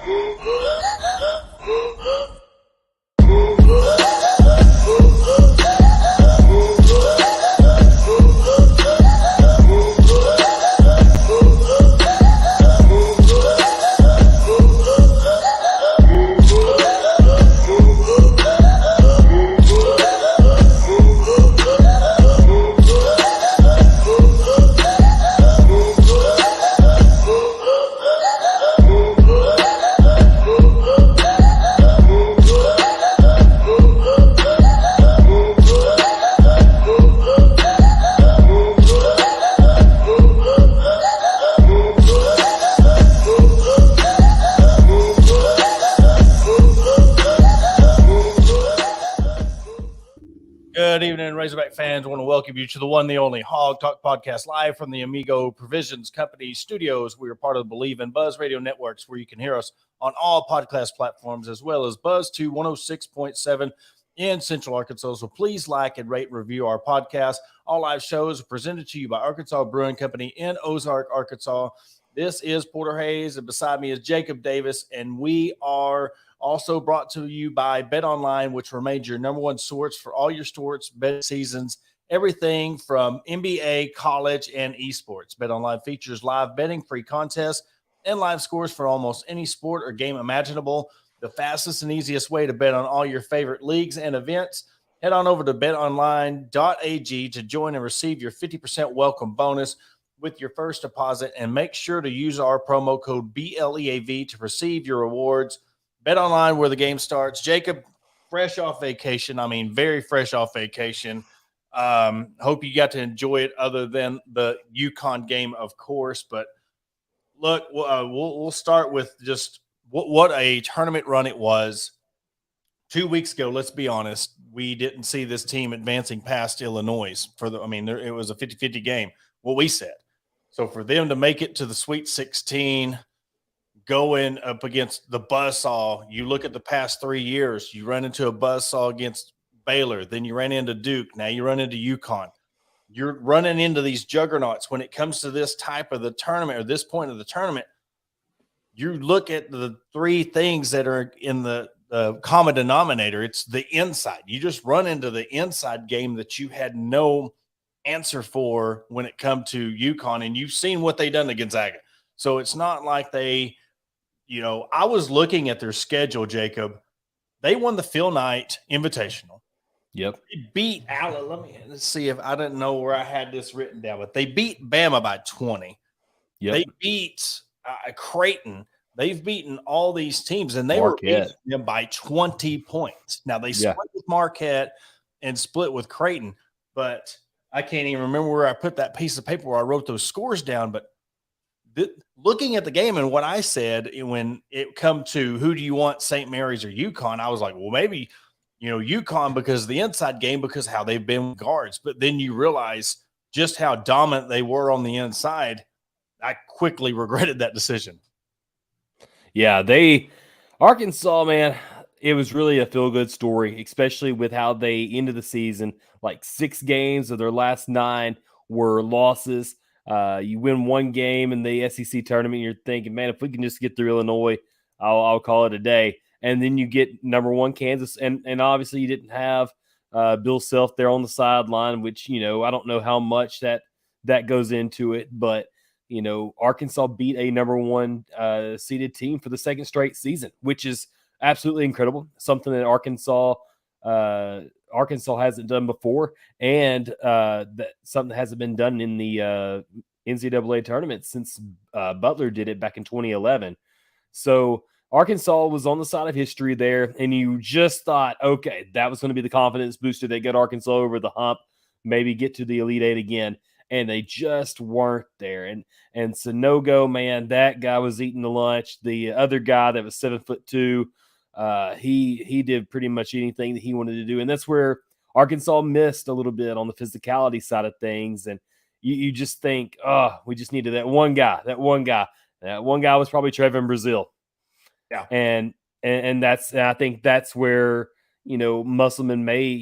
Good evening, Razorback fans. I want to welcome you to the one, the only Hog Talk podcast live from the Amigo Provisions Company studios. We are part of the Believe in Buzz Radio networks, where you can hear us on all podcast platforms, as well as Buzz 2 106.7 in Central Arkansas. So please like and rate and review our podcast. All live shows are presented to you by Arkansas Brewing Company in Ozark, Arkansas. This is Porter Hayes, and beside me is Jacob Davis, and we are also brought to you by BetOnline, which remains your number one source for all your sports bet seasons, everything from NBA, college, and esports. BetOnline features live betting, free contests, and live scores for almost any sport or game imaginable. The fastest and easiest way to bet on all your favorite leagues and events. Head on over to betonline.ag to join and receive your 50% welcome bonus with your first deposit, and make sure to use our promo code BLEAV to receive your rewards. Bet online, where the game starts. Jacob, fresh off vacation. I mean, very fresh off vacation. Hope you got to enjoy it, other than the UConn game, of course. But look, we'll start with just what a tournament run it was. 2 weeks ago, let's be honest, we didn't see this team advancing past Illinois. It was a 50-50 game, what we said. So for them to make it to the Sweet 16, going up against the buzzsaw, you look at the past 3 years, you run into a buzzsaw against Baylor, then you ran into Duke, now you run into UConn. You're running into these juggernauts. When it comes to this type of the tournament, or this point of the tournament, you look at the three things that are in the common denominator. It's the inside. You just run into the inside game that you had no answer for when it comes to UConn, and you've seen what they done to Gonzaga. So it's not like they, I was looking at their schedule, Jacob. They won the Phil Knight Invitational. Yep. They beat Allen. Let's see if I didn't know where I had this written down, but they beat Bama by 20. Yep. They beat Creighton. They've beaten all these teams, and they were beating them by 20 points. Now, they split with Marquette and split with Creighton, but I can't even remember where I put that piece of paper where I wrote those scores down. But looking at the game and what I said when it come to who do you want, St. Mary's or UConn, I was like, well, maybe, UConn because of the inside game, because how they've been with guards. But then you realize just how dominant they were on the inside. I quickly regretted that decision. Yeah, Arkansas, man, it was really a feel-good story, especially with how they ended the season. Like 6 games of their last 9 were losses. You win 1 game in the SEC tournament, you're thinking, man, if we can just get through Illinois, I'll call it a day. And then you get number 1 Kansas, and obviously you didn't have Bill Self there on the sideline, which, I don't know how much that goes into it, but Arkansas beat a number 1 seeded team for the second straight season, which is absolutely incredible. Something that Arkansas hasn't done before, and that something that hasn't been done in the NCAA tournament since Butler did it back in 2011. So Arkansas was on the side of history there, and you just thought, okay, that was going to be the confidence booster that got Arkansas over the hump, maybe get to the Elite Eight again. And they just weren't there. And Sonogo, man, that guy was eating the lunch. The other guy that was 7'2", he did pretty much anything that he wanted to do. And that's where Arkansas missed a little bit on the physicality side of things. And you just think, oh, we just needed that one guy. That one guy was probably Trevin Brazile. Yeah. And I think that's where, Musselman may,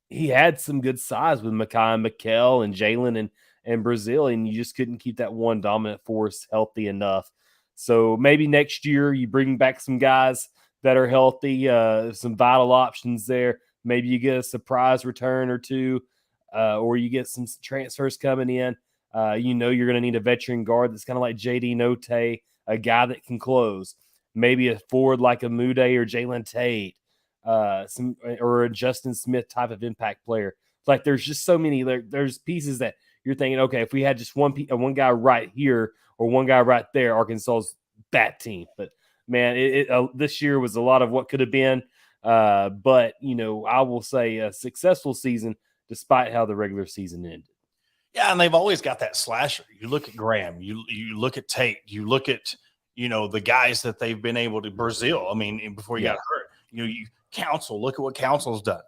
he had some good size with Mekhi and Mikal and Jalen and Brazile, and you just couldn't keep that one dominant force healthy enough. So maybe next year you bring back some guys that are healthy, some vital options there. Maybe you get a surprise return or two, or you get some transfers coming in. You're going to need a veteran guard that's kind of like JD Note, a guy that can close. Maybe a forward like a Mude or Jalen Tate, or a Justin Smith type of impact player. Like there's just so many. There's pieces that you're thinking, okay, if we had just one guy right here or one guy right there, Arkansas's that team. But man, this year was a lot of what could have been. But I will say a successful season despite how the regular season ended. Yeah, and they've always got that slasher. You look at Graham, you look at Tate, you look at the guys that they've been able to Brazil. I mean, before he got hurt, you Council. Look at what Council's done.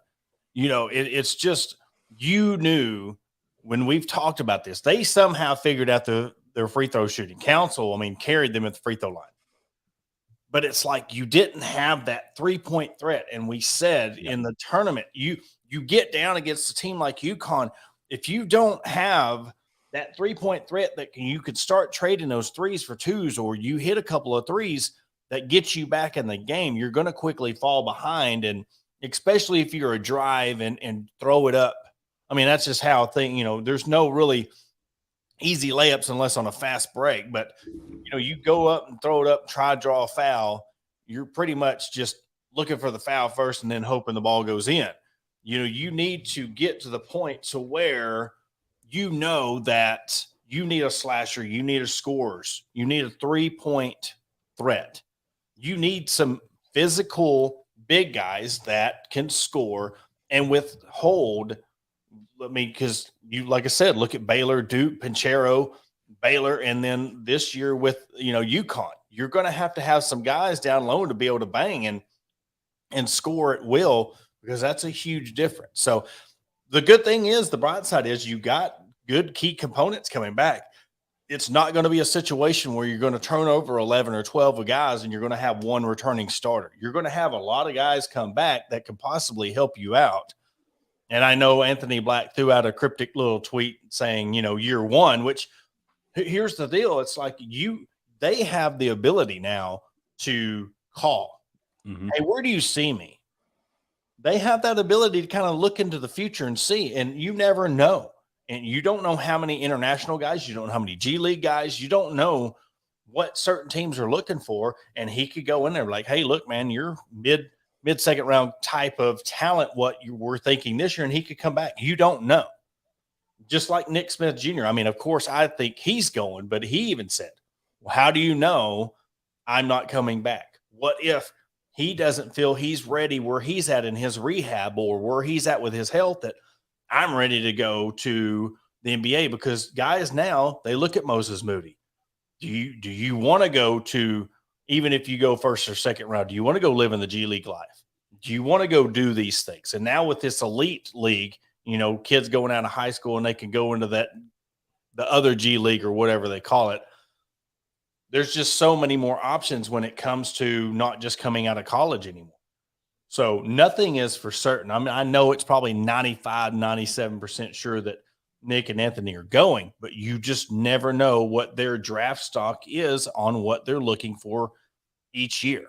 It's just knew when we've talked about this, they somehow figured out their free throw shooting. Council, I mean, carried them at the free throw line. But it's like you didn't have that 3-point threat. And we said in the tournament, you get down against a team like UConn, if you don't have that 3-point threat that you could start trading those threes for twos, or you hit a couple of threes that gets you back in the game, you're going to quickly fall behind. And especially if you're a drive and throw it up. I mean, that's just how there's no really easy layups unless on a fast break. But, you go up and throw it up, try to draw a foul. You're pretty much just looking for the foul first and then hoping the ball goes in. You need to get to the point to where that you need a slasher, you need a scorers, you need a 3-point threat. You need some physical big guys that can score and withhold. I mean, because like I said, look at Baylor, Duke, Pinchero, Baylor, and then this year with UConn. You're going to have some guys down low to be able to bang and score at will, because that's a huge difference. So the good thing is, the bright side is you got good key components coming back. It's not going to be a situation where you're going to turn over 11 or 12 guys and you're going to have one returning starter. You're going to have a lot of guys come back that can possibly help you out. And I know Anthony Black threw out a cryptic little tweet saying, year one, which here's the deal. It's like they have the ability now to call, hey, where do you see me? They have that ability to kind of look into the future and see, and you never know. And you don't know how many international guys, you don't know how many G League guys, you don't know what certain teams are looking for. And he could go in there like, hey, look, man, you're mid-second round type of talent, what you were thinking this year, and he could come back. You don't know. Just like Nick Smith Jr. I mean, of course, I think he's going, but he even said, well, how do you know I'm not coming back? What if he doesn't feel he's ready where he's at in his rehab or where he's at with his health, that I'm ready to go to the NBA? Because guys now, they look at Moses Moody. Do you want to go to, even if you go first or second round, do you want to go live in the G League life? Do you want to go do these things? And now with this elite league, kids going out of high school and they can go into the other G League or whatever they call it. There's just so many more options when it comes to not just coming out of college anymore. So nothing is for certain. I mean, I know it's probably 95, 97% sure that Nick and Anthony are going, but you just never know what their draft stock is on what they're looking for each year.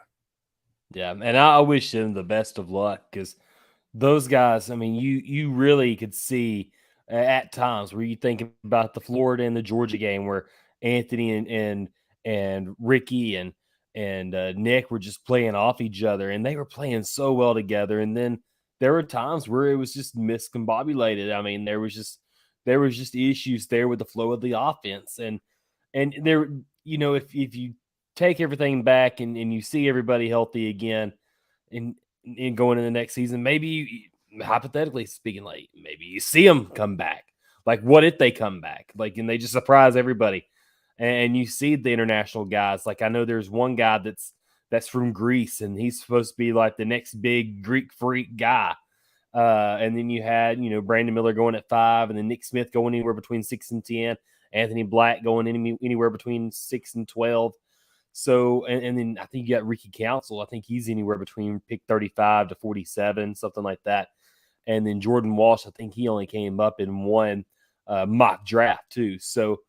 Yeah, and I wish them the best of luck, because those guys, I mean, you really could see at times where you think about the Florida and the Georgia game where Anthony and Ricky and Nick were just playing off each other, and they were playing so well together. And then there were times where it was just miscombobulated. I mean, there was just issues there with the flow of the offense, and there, if you take everything back and you see everybody healthy again, and going into the next season, maybe hypothetically speaking, like maybe you see them come back. Like, what if they come back? Like, and they just surprise everybody. And you see the international guys. Like, I know there's one guy that's from Greece, and he's supposed to be like the next big Greek freak guy. And then you had, Brandon Miller going at 5, and then Nick Smith going anywhere between 6 and 10, Anthony Black going anywhere between 6 and 12. So, and then I think you got Ricky Council. I think he's anywhere between pick 35 to 47, something like that. And then Jordan Walsh, I think he only came up in one mock draft too. So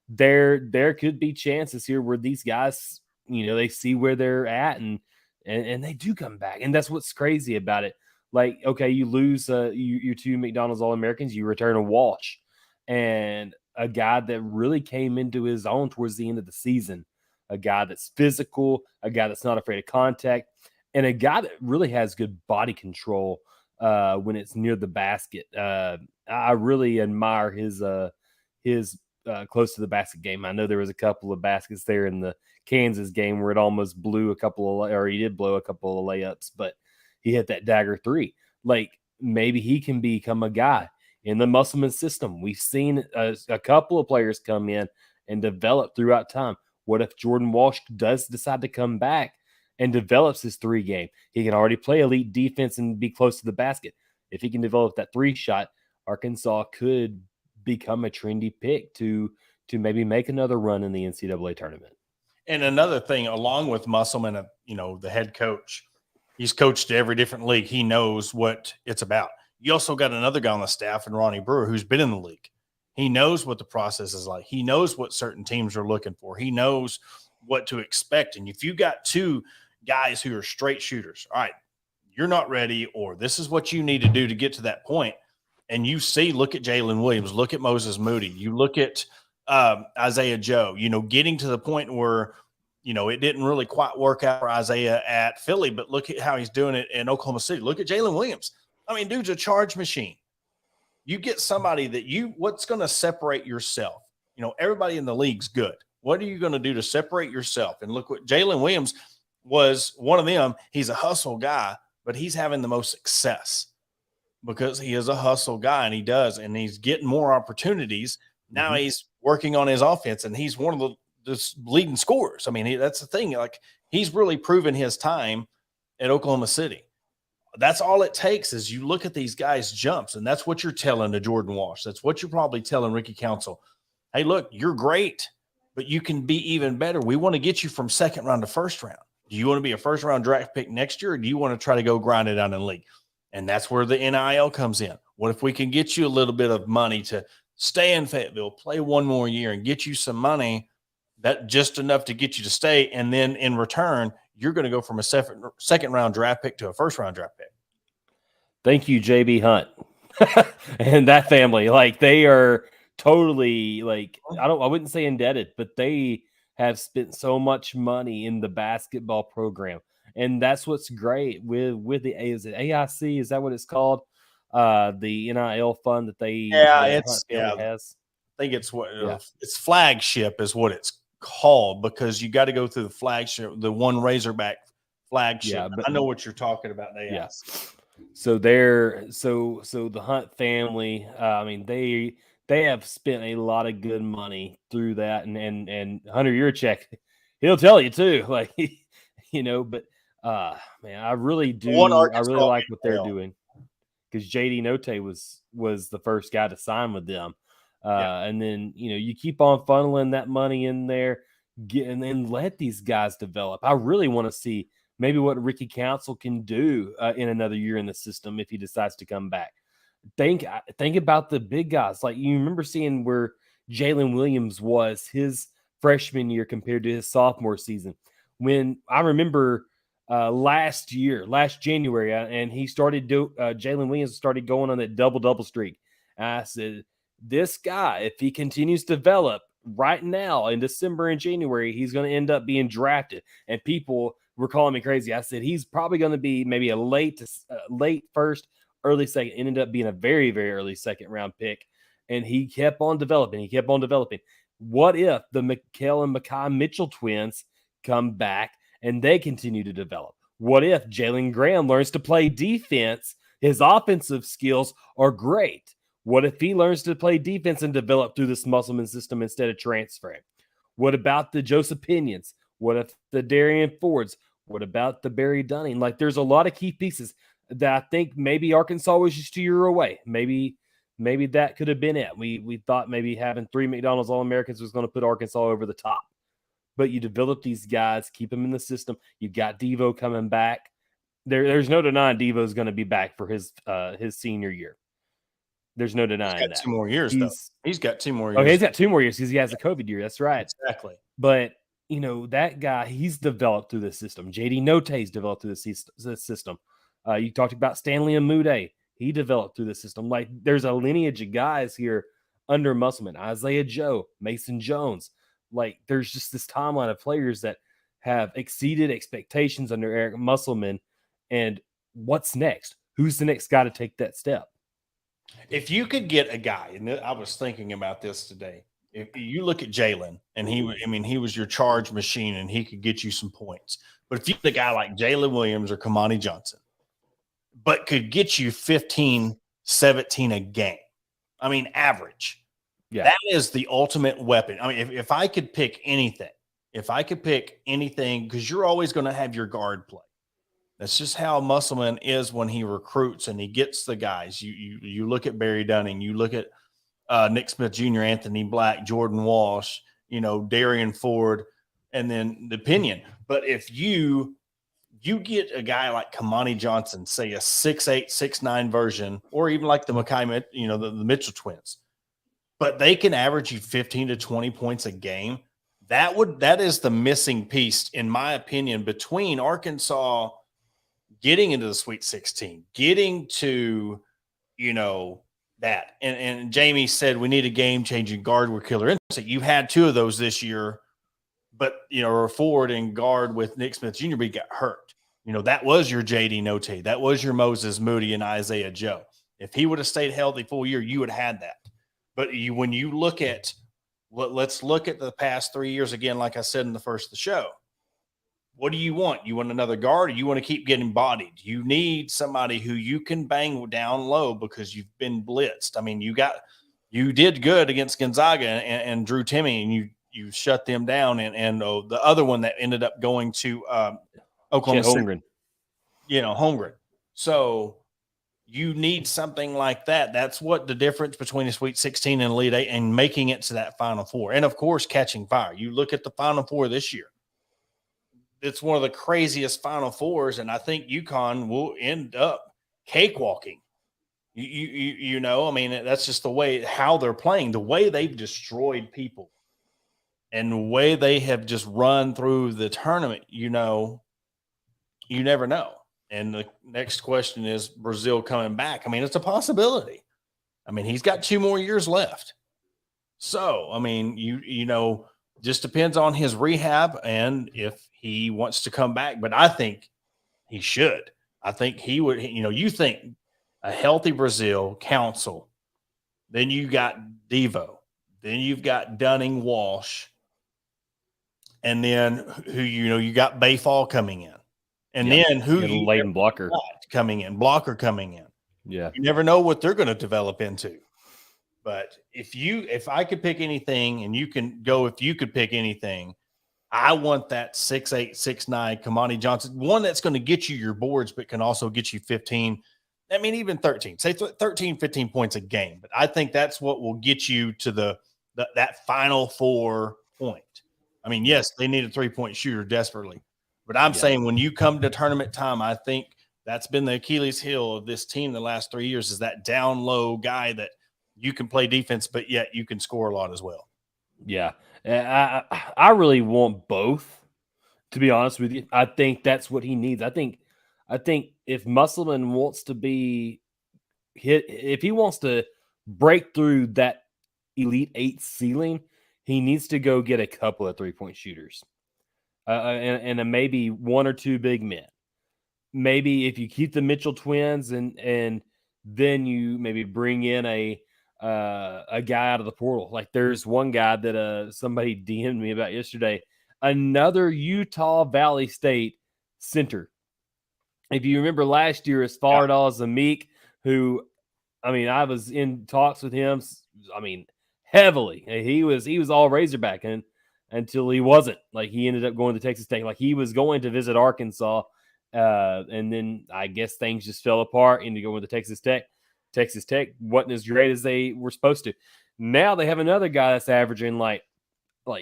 there could be chances here where these guys they see where they're at, and they do come back. And that's what's crazy about it. Like, okay, you lose your 2 McDonald's All-Americans, you return a Walsh, and a guy that really came into his own towards the end of the season, a guy that's physical, a guy that's not afraid of contact, and a guy that really has good body control when it's near the basket. I really admire his close to the basket game. I know there was a couple of baskets there in the Kansas game where it almost blew he did blow a couple of layups, but he hit that dagger three. Like, maybe he can become a guy in the Musselman system. We've seen a couple of players come in and develop throughout time. What if Jordan Walsh does decide to come back and develops his 3 game? He can already play elite defense and be close to the basket. If he can develop that 3 shot, Arkansas could become a trendy pick to maybe make another run in the NCAA tournament. And another thing, along with Musselman, the head coach, he's coached every different league. He knows what it's about. You also got another guy on the staff, and Ronnie Brewer, who's been in the league. He knows what the process is like. He knows what certain teams are looking for. He knows what to expect. And if you got 2 guys who are straight shooters, all right, you're not ready, or this is what you need to do to get to that point. And you see, look at Jalen Williams, look at Moses Moody, you look at Isaiah Joe, getting to the point where, it didn't really quite work out for Isaiah at Philly, but look at how he's doing it in Oklahoma City. Look at Jalen Williams. I mean, dude's a charge machine. You get somebody what's going to separate yourself? Everybody in the league's good. What are you going to do to separate yourself? And look what Jalen Williams was, one of them. He's a hustle guy, but he's having the most success because he is a hustle guy, and he's getting more opportunities. Now he's working on his offense, and he's one of the leading scorers. I mean, that's the thing. Like, he's really proven his time at Oklahoma City. That's all it takes is you look at these guys' jumps, and that's what you're telling to Jordan Walsh. That's what you're probably telling Ricky Council. Hey, look, you're great, but you can be even better. We want to get you from second round to first round. Do you want to be a first-round draft pick next year, or do you want to try to go grind it out in the league? And that's where the NIL comes in. What if we can get you a little bit of money to stay in Fayetteville, play one more year, and get you some money, that just enough to get you to stay, and then in return, you're going to go from a second-round draft pick to a first-round draft pick. Thank you, JB Hunt and that family. Like, they are totally, like, I wouldn't say indebted, but they have spent so much money in the basketball program. And that's what's great with the AIC. Is that what it's called? The NIL fund that they has. I think it's it's flagship is what it's called, because you got to go through the flagship, the one Razorback flagship. Yeah, but I know what you're talking about. Yes. So the Hunt family, I mean, they have spent a lot of good money through that, and Hunter Yurchek, he'll tell you too, like, but man, I really do. I really like what they're doing, because JD Note was the first guy to sign with them. And then, you keep on funneling that money in there, and then let these guys develop. I really want to see maybe what Ricky Council can do in another year in the system if he decides to come back. Think about the big guys. Like, you remember seeing where Jalen Williams was his freshman year compared to his sophomore season. When I remember last January, and he started Jalen Williams started going on that double streak. And I said, this guy, if he continues to develop right now in December and January, he's going to end up being drafted. And people were calling me crazy. I said, he's probably going to be maybe a late first, early second. Ended up being a very, very early second round pick. And he kept on developing. What if the Mikal and Makai Mitchell twins come back and they continue to develop? What if Jalen Graham learns to play defense? His offensive skills are great. What if he learns to play defense and develop through this Musselman system instead of transferring? What about the Joseph Pinions? What if the Darian Fords? What about the Barry Dunning? Like, there's a lot of key pieces that I think maybe Arkansas was just a year away. Maybe that could have been it. We thought maybe having 3 McDonald's All-Americans was going to put Arkansas over the top. But you develop these guys, keep them in the system. You've got Devo coming back. There's no denying Devo's going to be back for his senior year. There's no denying that. 2 more years, though. He's got 2 more years. Okay, he's got 2 more years because he has a COVID year. That's right. Exactly. But that guy, he's developed through the system. JD Notae's developed through the system. You talked about Stanley Amude. He developed through the system. Like, there's a lineage of guys here under Musselman. Isaiah Joe, Mason Jones. Like, there's just this timeline of players that have exceeded expectations under Eric Musselman. And what's next? Who's the next guy to take that step? If you could get a guy, and I was thinking about this today, if you look at Jalen, and he was your charge machine, and he could get you some points. But if you get a guy like Jalen Williams or Kamani Johnson, but could get you 15, 17 a game, average. Yeah. That is the ultimate weapon. If I could pick anything, because you're always going to have your guard play. That's just how Musselman is when he recruits and he gets the guys. You look at Barry Dunning, you look at Nick Smith Jr., Anthony Black, Jordan Walsh, Darian Ford, and then the Pinion. But if you get a guy like Kamani Johnson, say a 6'8", 6'9" version, or even like the Mackay, the Mitchell twins, but they can average you 15 to 20 points a game. That is the missing piece, in my opinion, between Arkansas getting into the Sweet 16, getting to, that. And Jamie said we need a game-changing guard with killer instinct. You've had two of those this year, but, or forward and guard with Nick Smith Jr., but he got hurt. That was your J.D. Notae. That was your Moses Moody and Isaiah Joe. If he would have stayed healthy full year, you would have had that. But when you look at – let's look at the past 3 years again, like I said in the first of the show. What do you want? You want another guard, or you want to keep getting bodied? You need somebody who you can bang down low because you've been blitzed. You did good against Gonzaga and Drew Timme, and you shut them down. And the other one that ended up going to Oklahoma City, Holmgren. So you need something like that. That's what the difference between the Sweet 16 and Elite 8 and making it to that Final Four. And, of course, catching fire. You look at the Final Four this year. It's one of the craziest Final Fours, and I think UConn will end up cakewalking. That's just the way how they're playing, the way they've destroyed people, and the way they have just run through the tournament. You never know. And the next question is Brazile coming back. It's a possibility. He's got 2 more years left. So, just depends on his rehab and if he wants to come back. But I think he should. I think he would. You think a healthy Brazile, Council, then you got Devo, then you've got Dunning, Walsh, and then who you got Bayfall coming in, and then who you Leighton Blocker coming in, Blocker coming in. Yeah, you never know what they're going to develop into. But if I could pick anything, and you can go, if you could pick anything, I want that 6'8", 6'9" Kamani Johnson, one that's going to get you your boards, but can also get you 15. Even 13. Say 13, 15 points a game. But I think that's what will get you to that Final Four point. Yes, they need a 3-point shooter desperately. But I'm saying when you come to tournament time, I think that's been the Achilles heel of this team the last 3 years, is that down low guy that you can play defense, but yet you can score a lot as well. Yeah. I really want both, to be honest with you. I think that's what he needs. I think if Musselman wants to be hit, if he wants to break through that Elite 8 ceiling, he needs to go get a couple of 3-point shooters and maybe 1 or 2 big men. Maybe if you keep the Mitchell twins and then you maybe bring in a guy out of the portal. Like, there's one guy that somebody DM'd me about yesterday, another Utah Valley State center. If you remember last year, it's Faradal Zamik, who, I was in talks with him, heavily. He was all Razorback until he wasn't. Like, he ended up going to Texas Tech. Like, he was going to visit Arkansas, and then I guess things just fell apart into going to Texas Tech. Texas Tech wasn't as great as they were supposed to. Now they have another guy that's averaging like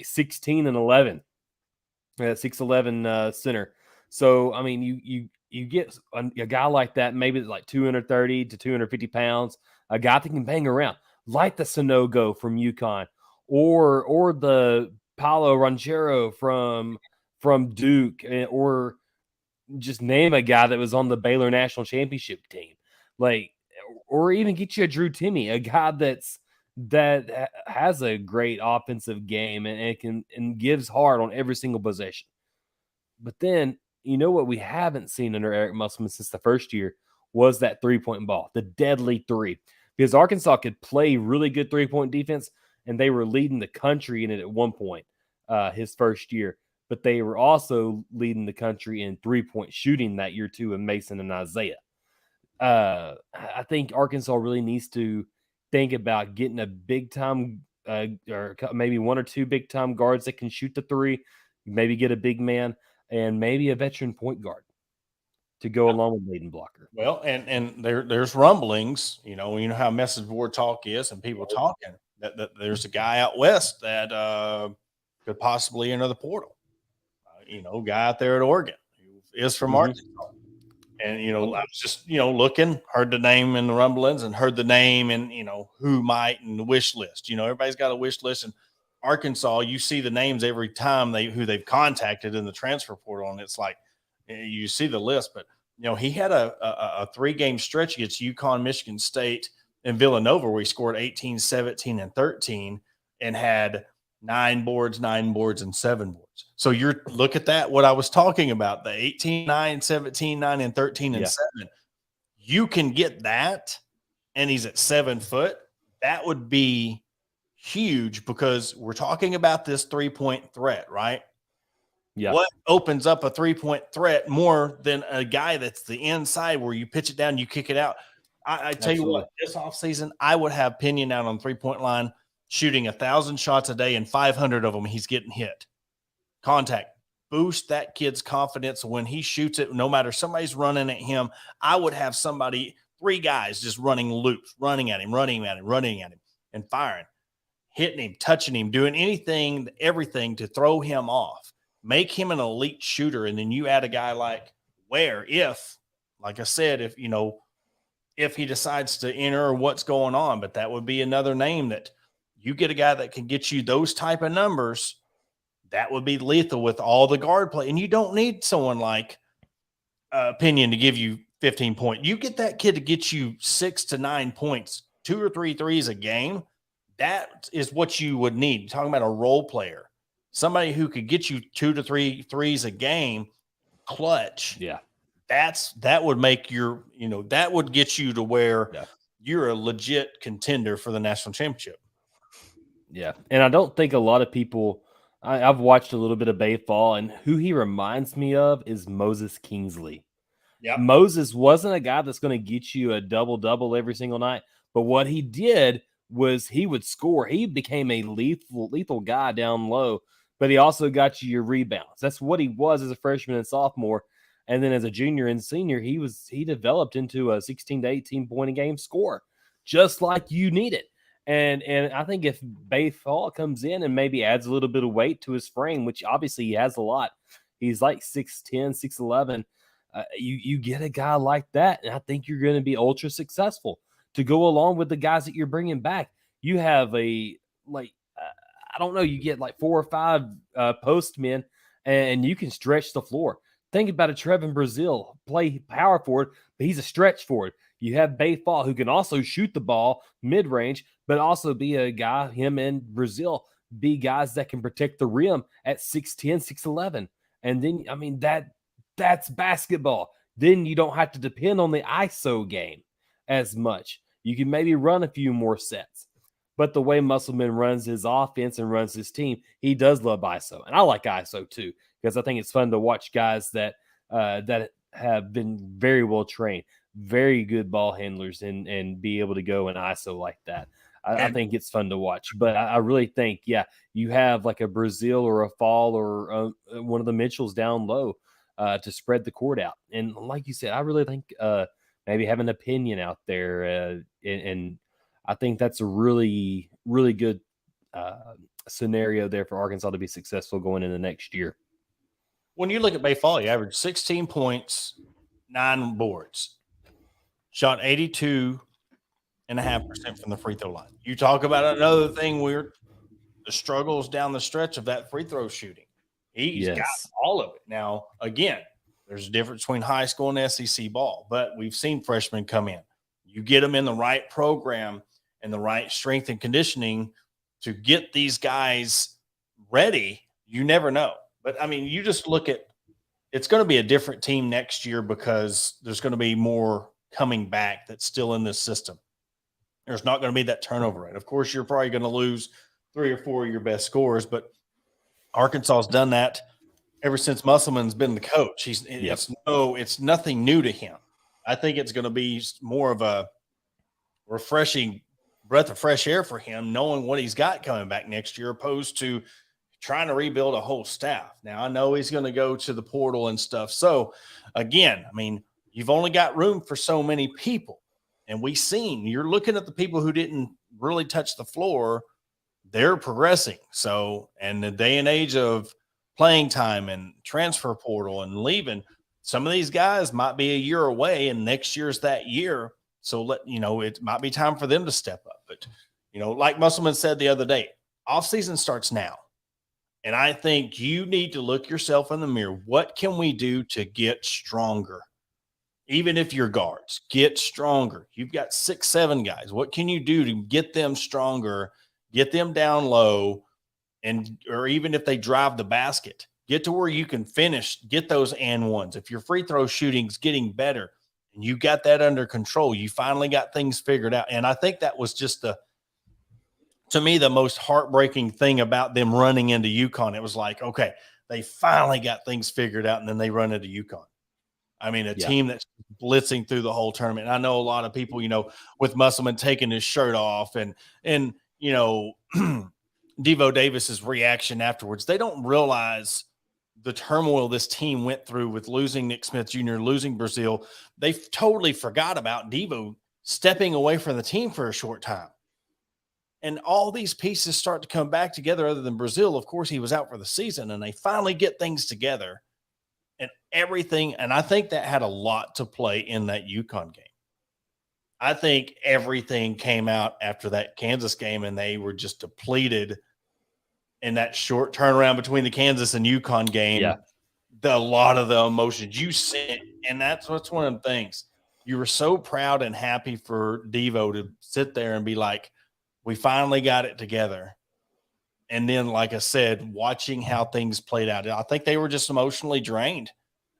16 and 11, 6'11" center. So you get a guy like that, maybe like 230 to 250 pounds, a guy that can bang around, like the Sonogo from UConn, or the Paolo Ranchero from Duke, or just name a guy that was on the Baylor national championship team, like, or even get you a Drew Timme, a guy that has a great offensive game and gives hard on every single possession. But then, you know what we haven't seen under Eric Musselman since the first year was that 3-point ball, the deadly three, because Arkansas could play really good 3-point defense, and they were leading the country in it at one point, his first year. But they were also leading the country in 3-point shooting that year too, in Mason and Isaiah. I think Arkansas really needs to think about getting a big time, or maybe one or two big time guards that can shoot the three, maybe get a big man, and maybe a veteran point guard to go along with leading blocker. Well, and there's rumblings, you know how message board talk is, and people talking that there's a guy out west that could possibly enter the portal. Guy out there at Oregon who is from Arkansas. And, I was just, looking, heard the name in the rumblings and heard the name and, who might in the wish list. Everybody's got a wish list. And Arkansas, you see the names every time who they've contacted in the transfer portal. And it's like, you see the list. But, he had a 3-game stretch against UConn, Michigan State, and Villanova where he scored 18, 17, and 13 and had 9 boards, 9 boards, and 7 boards. So look at that, what I was talking about, the 18, 9, 17, 9, and 13, and 7. You can get that, and he's at 7 foot. That would be huge because we're talking about this 3-point threat, right? Yeah. What opens up a 3-point threat more than a guy that's the inside where you pitch it down, you kick it out? I tell you what, this offseason, I would have Pinion out on 3-point line, shooting 1,000 shots a day, and 500 of them he's getting hit. Contact. Boost that kid's confidence when he shoots it. No matter somebody's running at him, I would have 3 guys just running loops, running at him, and firing, hitting him, touching him, doing anything, everything to throw him off. Make him an elite shooter, and then you add a guy like Ware, like I said, if he decides to enter or what's going on, but that would be another name that you get a guy that can get you those type of numbers. That would be lethal with all the guard play. And you don't need someone like Pinion to give you 15 points. You get that kid to get you 6 to 9 points, 2 or 3 threes a game. That is what you would need. You're talking about a role player, somebody who could get you 2 to 3 threes a game, clutch. Yeah. That would make that would get you to where you're a legit contender for the national championship. Yeah. And I don't think a lot of people – I've watched a little bit of Bay Fall, and who he reminds me of is Moses Kingsley. Yep. Moses wasn't a guy that's going to get you a double-double every single night, but what he did was he would score. He became a lethal guy down low, but he also got you your rebounds. That's what he was as a freshman and sophomore. And then as a junior and senior, he developed into a 16 to 18 point a game scorer, just like you need it. And I think if Bay Fall comes in and maybe adds a little bit of weight to his frame, which obviously he has a lot, he's like 6'10", 6'11", you get a guy like that, and I think you're going to be ultra successful to go along with the guys that you're bringing back. You have I don't know, you get like 4 or 5 postmen, and you can stretch the floor. Think about it, Trevin Brazil, play power forward, but he's a stretch forward. You have Bay Fall, who can also shoot the ball mid-range, but also be a guy, him and Brazil, be guys that can protect the rim at 6'10", 6'11". And then, I mean, that's basketball. Then you don't have to depend on the ISO game as much. You can maybe run a few more sets. But the way Musselman runs his offense and runs his team, he does love ISO. And I like ISO too, because I think it's fun to watch guys that have been very well trained, very good ball handlers, and be able to go in ISO like that. I think it's fun to watch. But I really think, you have like a Brazil or a Fall or one of the Mitchells down low to spread the court out. And like you said, I really think maybe have an opinion out there. And I think that's a really, really good scenario there for Arkansas to be successful going into next year. When you look at Bay Fall, you averaged 16 points, 9 boards, shot 82.5% from the free throw line. You talk about another thing weird. the struggles down the stretch of that free throw shooting. He's got Yes. all of it. Now, again, there's a difference between high school and SEC ball, but we've seen freshmen come in. You get them in the right program and the right strength and conditioning to get these guys ready. You never know. But I mean, you just look at it's going to be a different team next year because there's going to be more coming back that's still in this system. There's not going to be that turnover rate. Of course, you're probably going to lose 3 or 4 of your best scorers, but Arkansas's done that ever since Musselman's been the coach. It's nothing new to him. I think it's going to be more of a refreshing breath of fresh air for him, knowing what he's got coming back next year, opposed to trying to rebuild a whole staff. Now, I know he's going to go to the portal and stuff. So, again, I mean, you've only got room for so many people. And you're looking at the people who didn't really touch the floor, they're progressing. So, and the day and age of playing time and transfer portal and leaving, some of these guys might be a year away, and next year's that year. So it might be time for them to step up. But, like Musselman said the other day, offseason starts now. And I think you need to look yourself in the mirror. What can we do to get stronger? Even if your guards get stronger, you've got 6, 7 guys. What can you do to get them stronger, get them down low, or even if they drive the basket, get to where you can finish, get those and ones. If your free throw shooting's getting better and you got that under control, you finally got things figured out. And I think that was just to me, the most heartbreaking thing about them running into UConn. It was like, okay, they finally got things figured out, and then they run into UConn. I mean, a team that's blitzing through the whole tournament. And I know a lot of people, with Musselman taking his shirt off and Devo Davis's reaction afterwards, they don't realize the turmoil this team went through with losing Nick Smith Jr., losing Brazil. They totally forgot about Devo stepping away from the team for a short time. And all these pieces start to come back together other than Brazil. Of course, he was out for the season, and they finally get things together and everything. And I think that had a lot to play in that UConn game. I think everything came out after that Kansas game, and they were just depleted in that short turnaround between the Kansas and UConn game. Yeah. A lot of the emotions you sent, and that's what's one of the things. You were so proud and happy for Devo to sit there and be like, we finally got it together. And then, like I said, watching how things played out, I think they were just emotionally drained.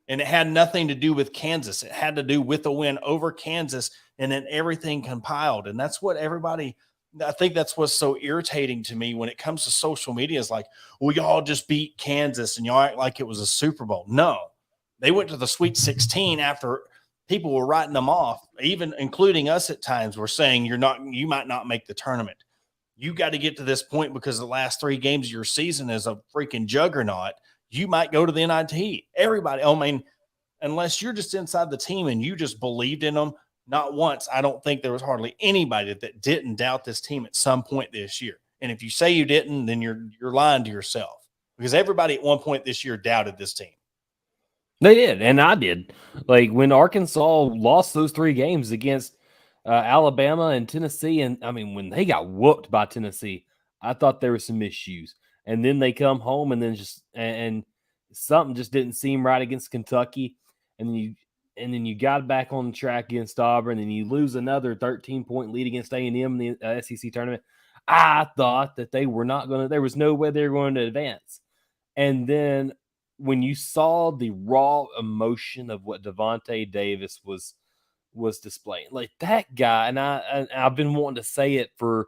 And it had nothing to do with Kansas. It had to do with the win over Kansas, and then everything compiled. And that's what I think that's what's so irritating to me when it comes to social media is like, well, y'all just beat Kansas and y'all act like it was a Super Bowl. No, they went to the Sweet 16 after people were writing them off, even including us at times. Were saying you might not make the tournament. You got to get to this point because the last 3 games of your season is a freaking juggernaut. You might go to the NIT. Everybody, unless you're just inside the team and you just believed in them, not once. I don't think there was hardly anybody that didn't doubt this team at some point this year. And if you say you didn't, then you're lying to yourself, because everybody at one point this year doubted this team. They did, and I did. Like when Arkansas lost those 3 games against Alabama and Tennessee, and I mean when they got whooped by Tennessee, I thought there were some issues. And then they come home, and then and something just didn't seem right against Kentucky, and then you got back on track against Auburn, and you lose another 13-point lead against A&M in the SEC tournament. I thought that they were not going to. There was no way they were going to advance, and then when you saw the raw emotion of what Devontae Davis was displaying, like that guy, and I've been wanting to say it for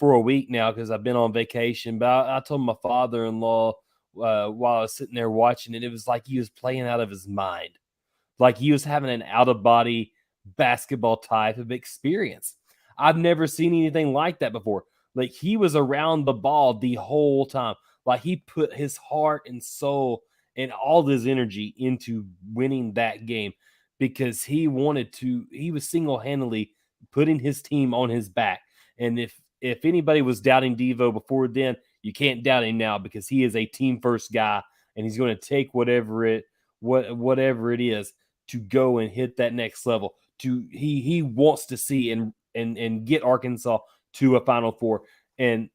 a week now because I've been on vacation, but I told my father-in-law while I was sitting there watching it, it was like he was playing out of his mind, like he was having an out-of-body basketball type of experience. I've never seen anything like that before. Like he was around the ball the whole time. Like he put his heart and soul and all his energy into winning that game because he was single-handedly putting his team on his back. And if anybody was doubting Devo before then, you can't doubt him now because he is a team-first guy, and he's going to take whatever it is to go and hit that next level. He wants to see and get Arkansas to a Final Four. And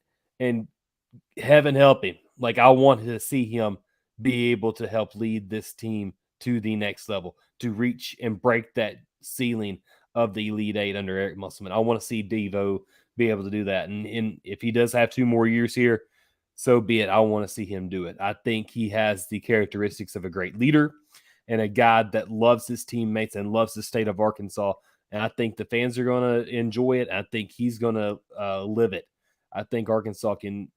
heaven help him. Like, I want to see him be able to help lead this team to the next level, to reach and break that ceiling of the Elite Eight under Eric Musselman. I want to see Devo be able to do that. And if he does have 2 more years here, so be it. I want to see him do it. I think he has the characteristics of a great leader and a guy that loves his teammates and loves the state of Arkansas. And I think the fans are going to enjoy it. I think he's going to live it. I think Arkansas can,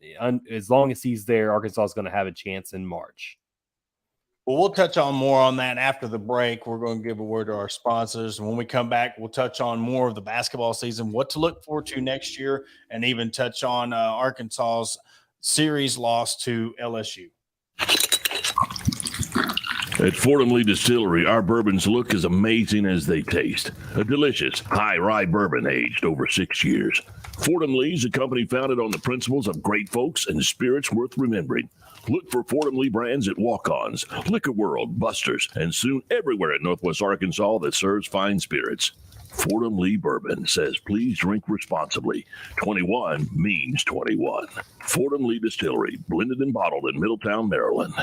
as long as he's there, Arkansas is going to have a chance in March. Well, we'll touch on more on that after the break. We're going to give a word to our sponsors. And when we come back, we'll touch on more of the basketball season, what to look forward to next year, and even touch on Arkansas's series loss to LSU. At Fordham Lee Distillery, our bourbons look as amazing as they taste. A delicious, high rye bourbon aged over 6 years. Fordham Lee is a company founded on the principles of great folks and spirits worth remembering. Look for Fordham Lee brands at Walk-Ons, Liquor World, Buster's, and soon everywhere in Northwest Arkansas that serves fine spirits. Fordham Lee Bourbon says, please drink responsibly. 21 means 21. Fordham Lee Distillery, blended and bottled in Middletown, Maryland.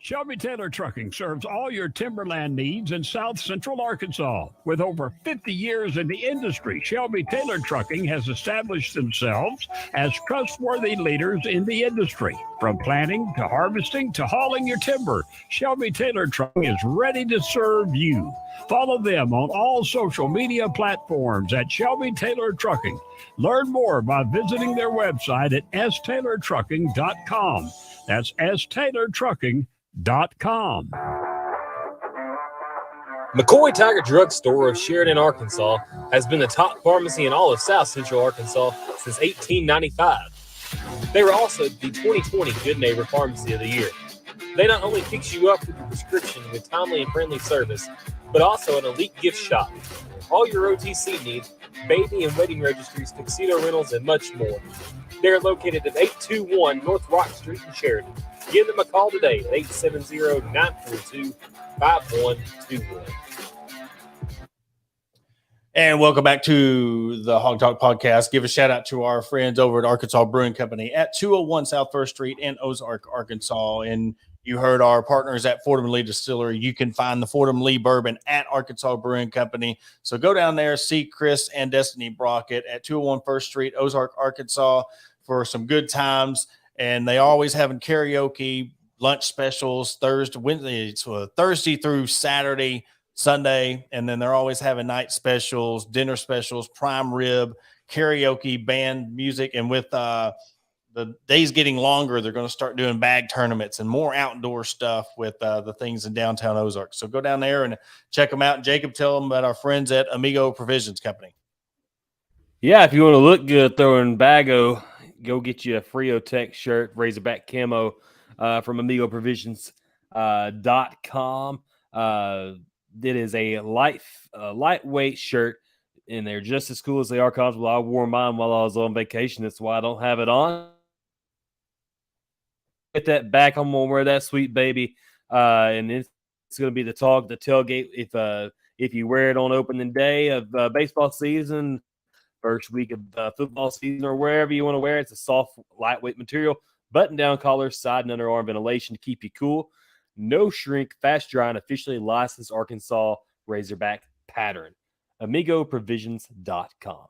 Shelby Taylor Trucking serves all your timberland needs in South Central Arkansas. With over 50 years in the industry, Shelby Taylor Trucking has established themselves as trustworthy leaders in the industry. From planting to harvesting to hauling your timber, Shelby Taylor Trucking is ready to serve you. Follow them on all social media platforms at Shelby Taylor Trucking. Learn more by visiting their website at staylortrucking.com. That's staylortrucking.com. McCoy Tiger Drug Store of Sheridan, Arkansas has been the top pharmacy in all of South Central Arkansas since 1895. They were also the 2020 Good Neighbor Pharmacy of the Year. They not only fix you up with your prescription with timely and friendly service, but also an elite gift shop. All your OTC needs, baby and wedding registries, tuxedo rentals, and much more. They're located at 821 North Rock Street in Sheridan. Give them a call today at 870-942-5121. And welcome back to the Hog Talk Podcast. Give a shout out to our friends over at Arkansas Brewing Company at 201 South First Street in Ozark, Arkansas. And you heard our partners at Fordham Lee Distillery. You can find the Fordham Lee Bourbon at Arkansas Brewing Company. So go down there, see Chris and Destiny Brockett at 201 First Street, Ozark, Arkansas, for some good times. And they always having karaoke, lunch specials, Thursday through Saturday, Sunday. And then they're always having night specials, dinner specials, prime rib, karaoke, band music. And with the days getting longer, they're going to start doing bag tournaments and more outdoor stuff with the things in downtown Ozark. So go down there and check them out. And Jacob, tell them about our friends at Amigo Provisions Company. Yeah, if you want to look good throwing bago, go get you a Frio Tech shirt, Razorback camo from AmigoProvisions.com. It is a lightweight shirt, and they're just as cool as they are comfortable. I wore mine while I was on vacation. That's why I don't have it on. Get that back. I'm going to wear that sweet baby, and it's going to be the tailgate if you wear it on opening day of baseball season, first week of football season, or wherever you want to wear it. It's a soft, lightweight material, button-down collar, side and underarm ventilation to keep you cool. No shrink, fast dry, and officially licensed Arkansas Razorback pattern. AmigoProvisions.com.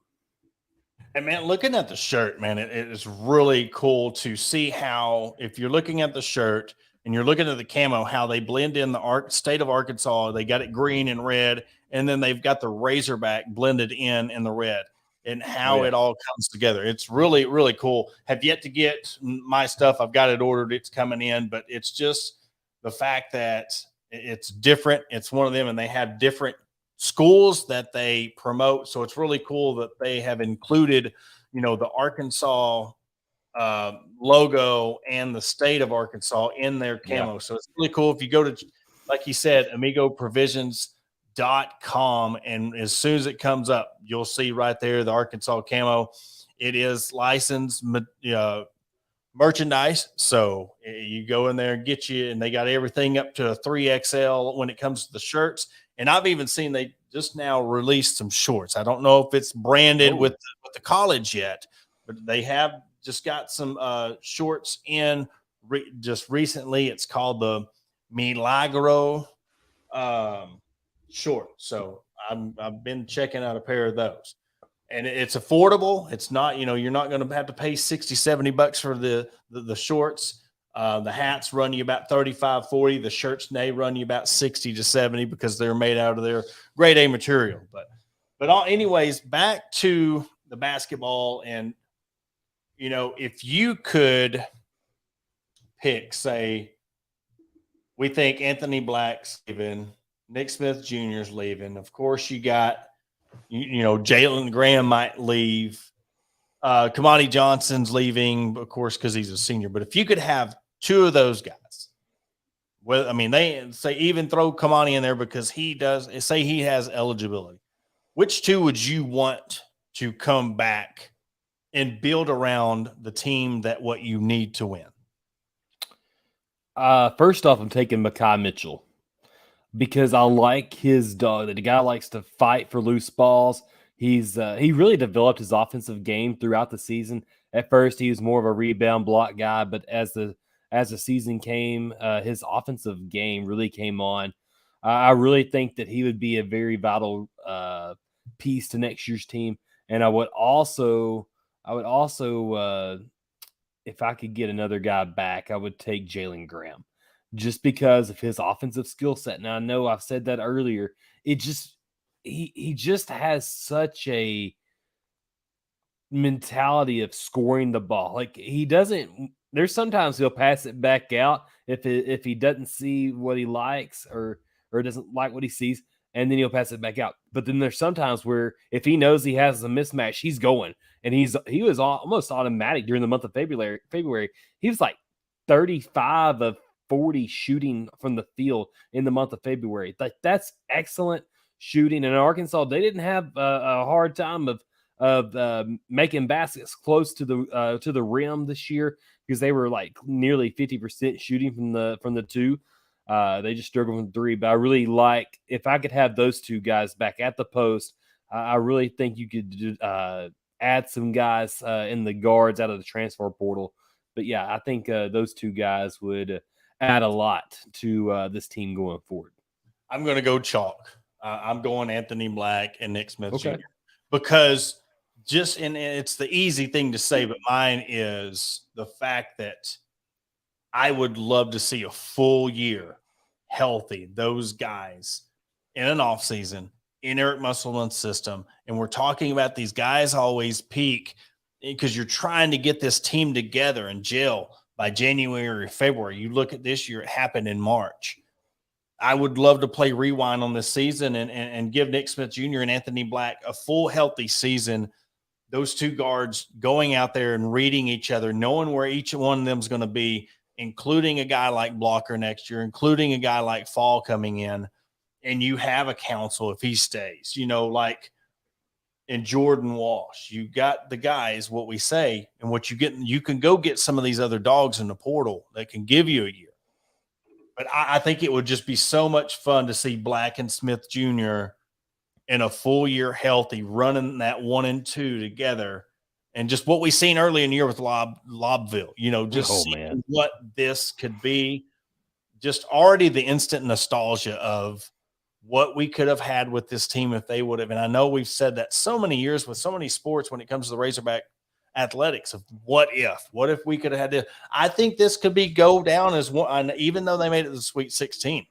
And man, looking at the shirt, man, it is really cool to see how, if you're looking at the shirt and you're looking at the camo, how they blend in the state of Arkansas. They got it green and red, and then they've got the Razorback blended in the red. And how it all comes together. It's really, really cool. Have yet to get my stuff. I've got it ordered. It's coming in, but it's just the fact that it's different. It's one of them, and they have different schools that they promote. So it's really cool that they have included, the Arkansas logo and the state of Arkansas in their camo. Yeah. So it's really cool. If you go to, like you said, AmigoProvisions.com, and as soon as it comes up, you'll see right there the Arkansas camo. It is licensed merchandise, so you go in there and get you, and they got everything up to a 3XL when it comes to the shirts. And I've even seen they just now released some shorts. I don't know if it's branded with the college yet, but they have just got some shorts in just recently. It's called the Milagro short. So I've been checking out a pair of those. And it's affordable. It's not, you're not going to have to pay 60, $70 for the shorts. The hats run you about 35, 40. The shirts, they run you about 60 to 70 because they're made out of their grade A material. Anyways, back to the basketball. And, if you could pick, say, we think Anthony Black's leaving, Nick Smith Jr. is leaving. Of course, you got, Jalen Graham might leave. Kamani Johnson's leaving, of course, because he's a senior. But if you could have two of those guys, they say even throw Kamani in there because he has eligibility. Which two would you want to come back and build around the team that what you need to win? First off, I'm taking Mekhi Mitchell because I like his dog. The guy likes to fight for loose balls. He really developed his offensive game throughout the season. At first, he was more of a rebound block guy, but as the season came, his offensive game really came on. I really think that he would be a very vital piece to next year's team. And I would also, if I could get another guy back, I would take Jalen Graham, just because of his offensive skill set. Now I know I've said that earlier. He just has such a mentality of scoring the ball. Like there's sometimes he'll pass it back out if he doesn't see what he likes or doesn't like what he sees, and then he'll pass it back out. But then there's sometimes where if he knows he has a mismatch, he's going, and he was almost automatic during the month of February. He was like 35 of 40 shooting from the field in the month of February. Like, that's excellent shooting. And in Arkansas, they didn't have a hard time of making baskets close to the rim this year because they were like nearly 50% shooting from the two. They just struggled from three. But I really like, if I could have those two guys back at the post, I really think you could add some guys in the guards out of the transfer portal. But yeah, I think those two guys would add a lot to this team going forward. I'm going to go chalk. I'm going Anthony Black and Nick Smith Okay. Jr. Because and it's the easy thing to say, but mine is the fact that I would love to see a full year healthy, those guys in an offseason in Eric Musselman's system. And we're talking about these guys always peak because you're trying to get this team together and gel by January or February. You look at this year, it happened in March. I would love to play rewind on this season and give Nick Smith Jr. and Anthony Black a full healthy season. Those two guards going out there and reading each other, knowing where each one of them is going to be, including a guy like Blocker next year, including a guy like Fall coming in, and you have a counsel if he stays, like in Jordan Walsh. You got the guys, what we say, and what you get. You can go get some of these other dogs in the portal that can give you a year. But I think it would just be so much fun to see Black and Smith Jr. in a full year healthy, running that 1 and 2 together. And just what we've seen early in the year with Lobville, seeing what this could be. Just already the instant nostalgia of what we could have had with this team if they would have. And I know we've said that so many years with so many sports when it comes to the Razorback athletics of what if we could have had this. I think this could go down as one, even though they made it to the Sweet 16.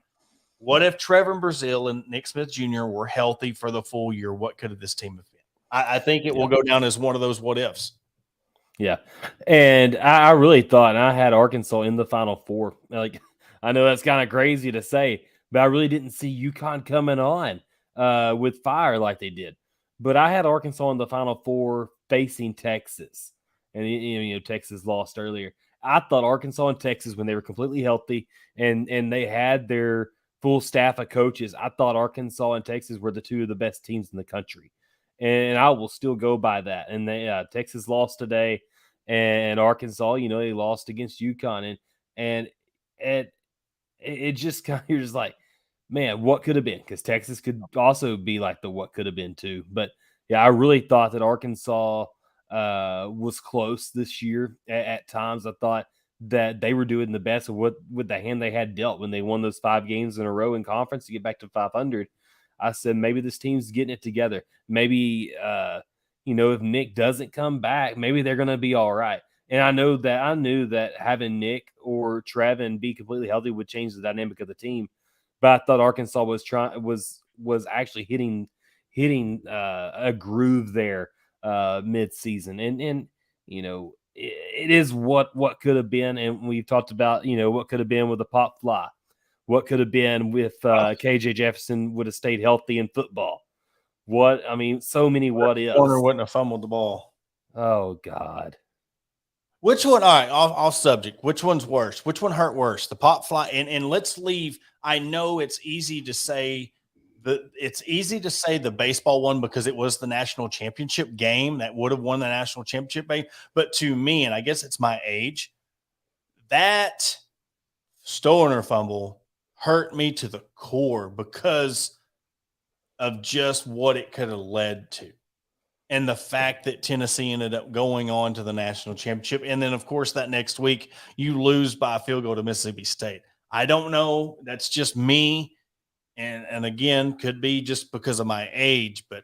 What if Trevor Brazile and Nick Smith Jr. were healthy for the full year? What could have this team have been? I think it will go down as one of those what ifs. Yeah. And I really thought, and I had Arkansas in the Final Four. Like, I know that's kind of crazy to say, but I really didn't see UConn coming on with fire like they did. But I had Arkansas in the Final Four facing Texas. And, Texas lost earlier. I thought Arkansas and Texas, when they were completely healthy and they had their full staff of coaches, I thought Arkansas and Texas were the two of the best teams in the country. And I will still go by that. And Texas lost today, and Arkansas, they lost against UConn. And it just kind of, you're just like, man, what could have been? Because Texas could also be like the what could have been too. But yeah, I really thought that Arkansas was close this year. At times, I thought that they were doing the best with the hand they had dealt when they won those 5 games in a row in conference to get back to 500. I said maybe this team's getting it together. Maybe if Nick doesn't come back, maybe they're going to be all right. And I knew that having Nick or Trevin be completely healthy would change the dynamic of the team. But I thought Arkansas was actually hitting a groove there mid-season, and it is what could have been, and we've talked about what could have been with the pop fly, what could have been with KJ Jefferson would have stayed healthy in football. So many what ifs. Warner wouldn't have fumbled the ball. Oh God. Which one? All right, off subject. Which one's worse? Which one hurt worse? The pop fly. And let's leave. I know it's easy to say the baseball one because it was the national championship game that would have won the national championship game. But to me, and I guess it's my age, that Stoner fumble hurt me to the core because of just what it could have led to. And the fact that Tennessee ended up going on to the national championship. And then, of course, that next week, you lose by a field goal to Mississippi State. I don't know. That's just me. And again, could be just because of my age. But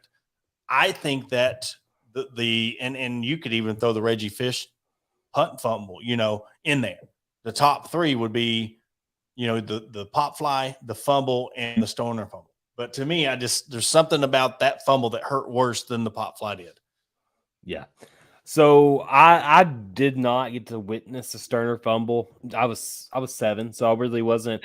I think that and you could even throw the Reggie Fish punt fumble, in there. The top 3 would be, the pop fly, the fumble, and the Stoner fumble. But to me, there's something about that fumble that hurt worse than the pop fly did. Yeah. So I did not get to witness the Sterner fumble. I was 7, so I really wasn't.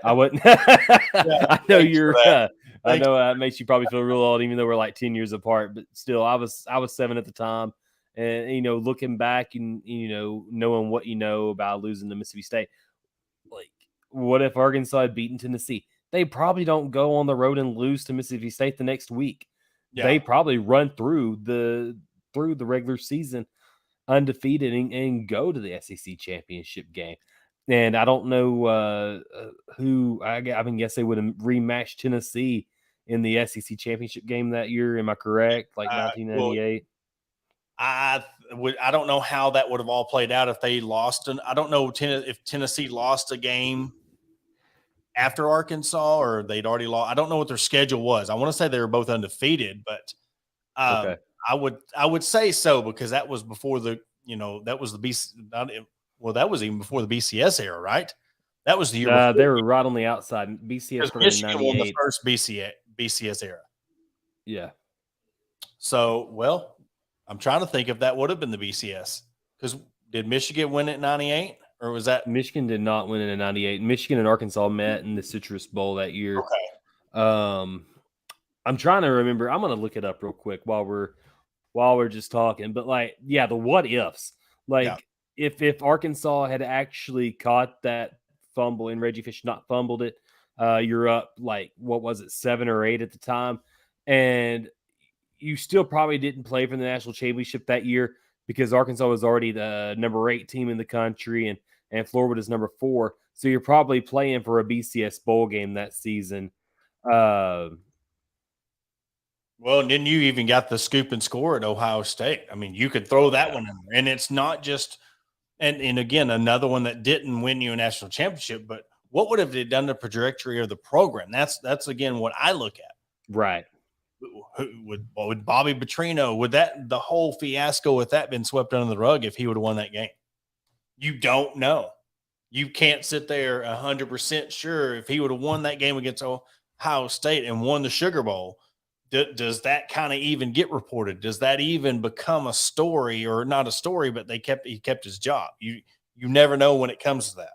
I wouldn't. I know you're. I know that makes you probably feel real old, even though we're like 10 years apart. But still, I was 7 at the time, and looking back and knowing what you know about losing to Mississippi State, like what if Arkansas had beaten Tennessee? They probably don't go on the road and lose to Mississippi State the next week. Yeah. They probably run through the regular season undefeated and go to the SEC championship game. And I don't know who. I guess they would have rematched Tennessee in the SEC championship game that year. Am I correct? Like 1998. I don't know how that would have all played out if they lost. I don't know if Tennessee lost a game after Arkansas or they'd already lost. I don't know what their schedule was. I want to say they were both undefeated, but okay. I would say so because that was before that was the BC. Well, that was even before the BCS era, right? That was the year before. They were right on the outside. BCS Michigan won the first BCS era. Yeah. So, I'm trying to think if that would have been the BCS because did Michigan win at 98? Or was that Michigan did not win in '98? Michigan and Arkansas met in the Citrus Bowl that year. Okay. I'm trying to remember. I'm going to look it up real quick while we're just talking. But the what ifs. If Arkansas had actually caught that fumble and Reggie Fish not fumbled it, you're up what was it, 7 or 8 at the time, and you still probably didn't play for the national championship that year because Arkansas was already the number 8 team in the country and Florida is number 4. So you're probably playing for a BCS bowl game that season. Well, and then you even got the scoop and score at Ohio State. I mean, you could throw that one in there. And it's not just and again, another one that didn't win you a national championship, but what would have it done to the trajectory of the program? That's again what I look at. Right. Would Bobby Petrino, would the whole fiasco with that been swept under the rug if he would have won that game? You don't know. You can't sit there 100% sure if he would have won that game against Ohio State and won the Sugar Bowl. Does that kind of even get reported? Does that even become a story, or not a story, but he kept his job? You never know when it comes to that.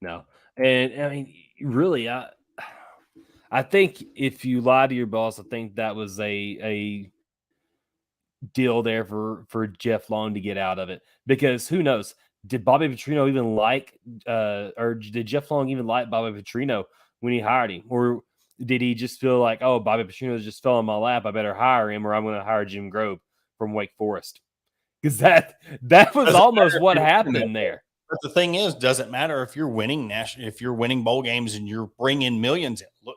No. And I mean, really, I think if you lie to your boss, I think that was a deal there for Jeff Long to get out of it, because who knows? Did Bobby Petrino even or did Jeff Long even like Bobby Petrino when he hired him? Or did he just feel like, oh, Bobby Petrino just fell in my lap, I better hire him, or I'm going to hire Jim Grove from Wake Forest? Because that was almost what happened there. But the thing is, doesn't matter if you're winning bowl games and you're bringing millions in. Look,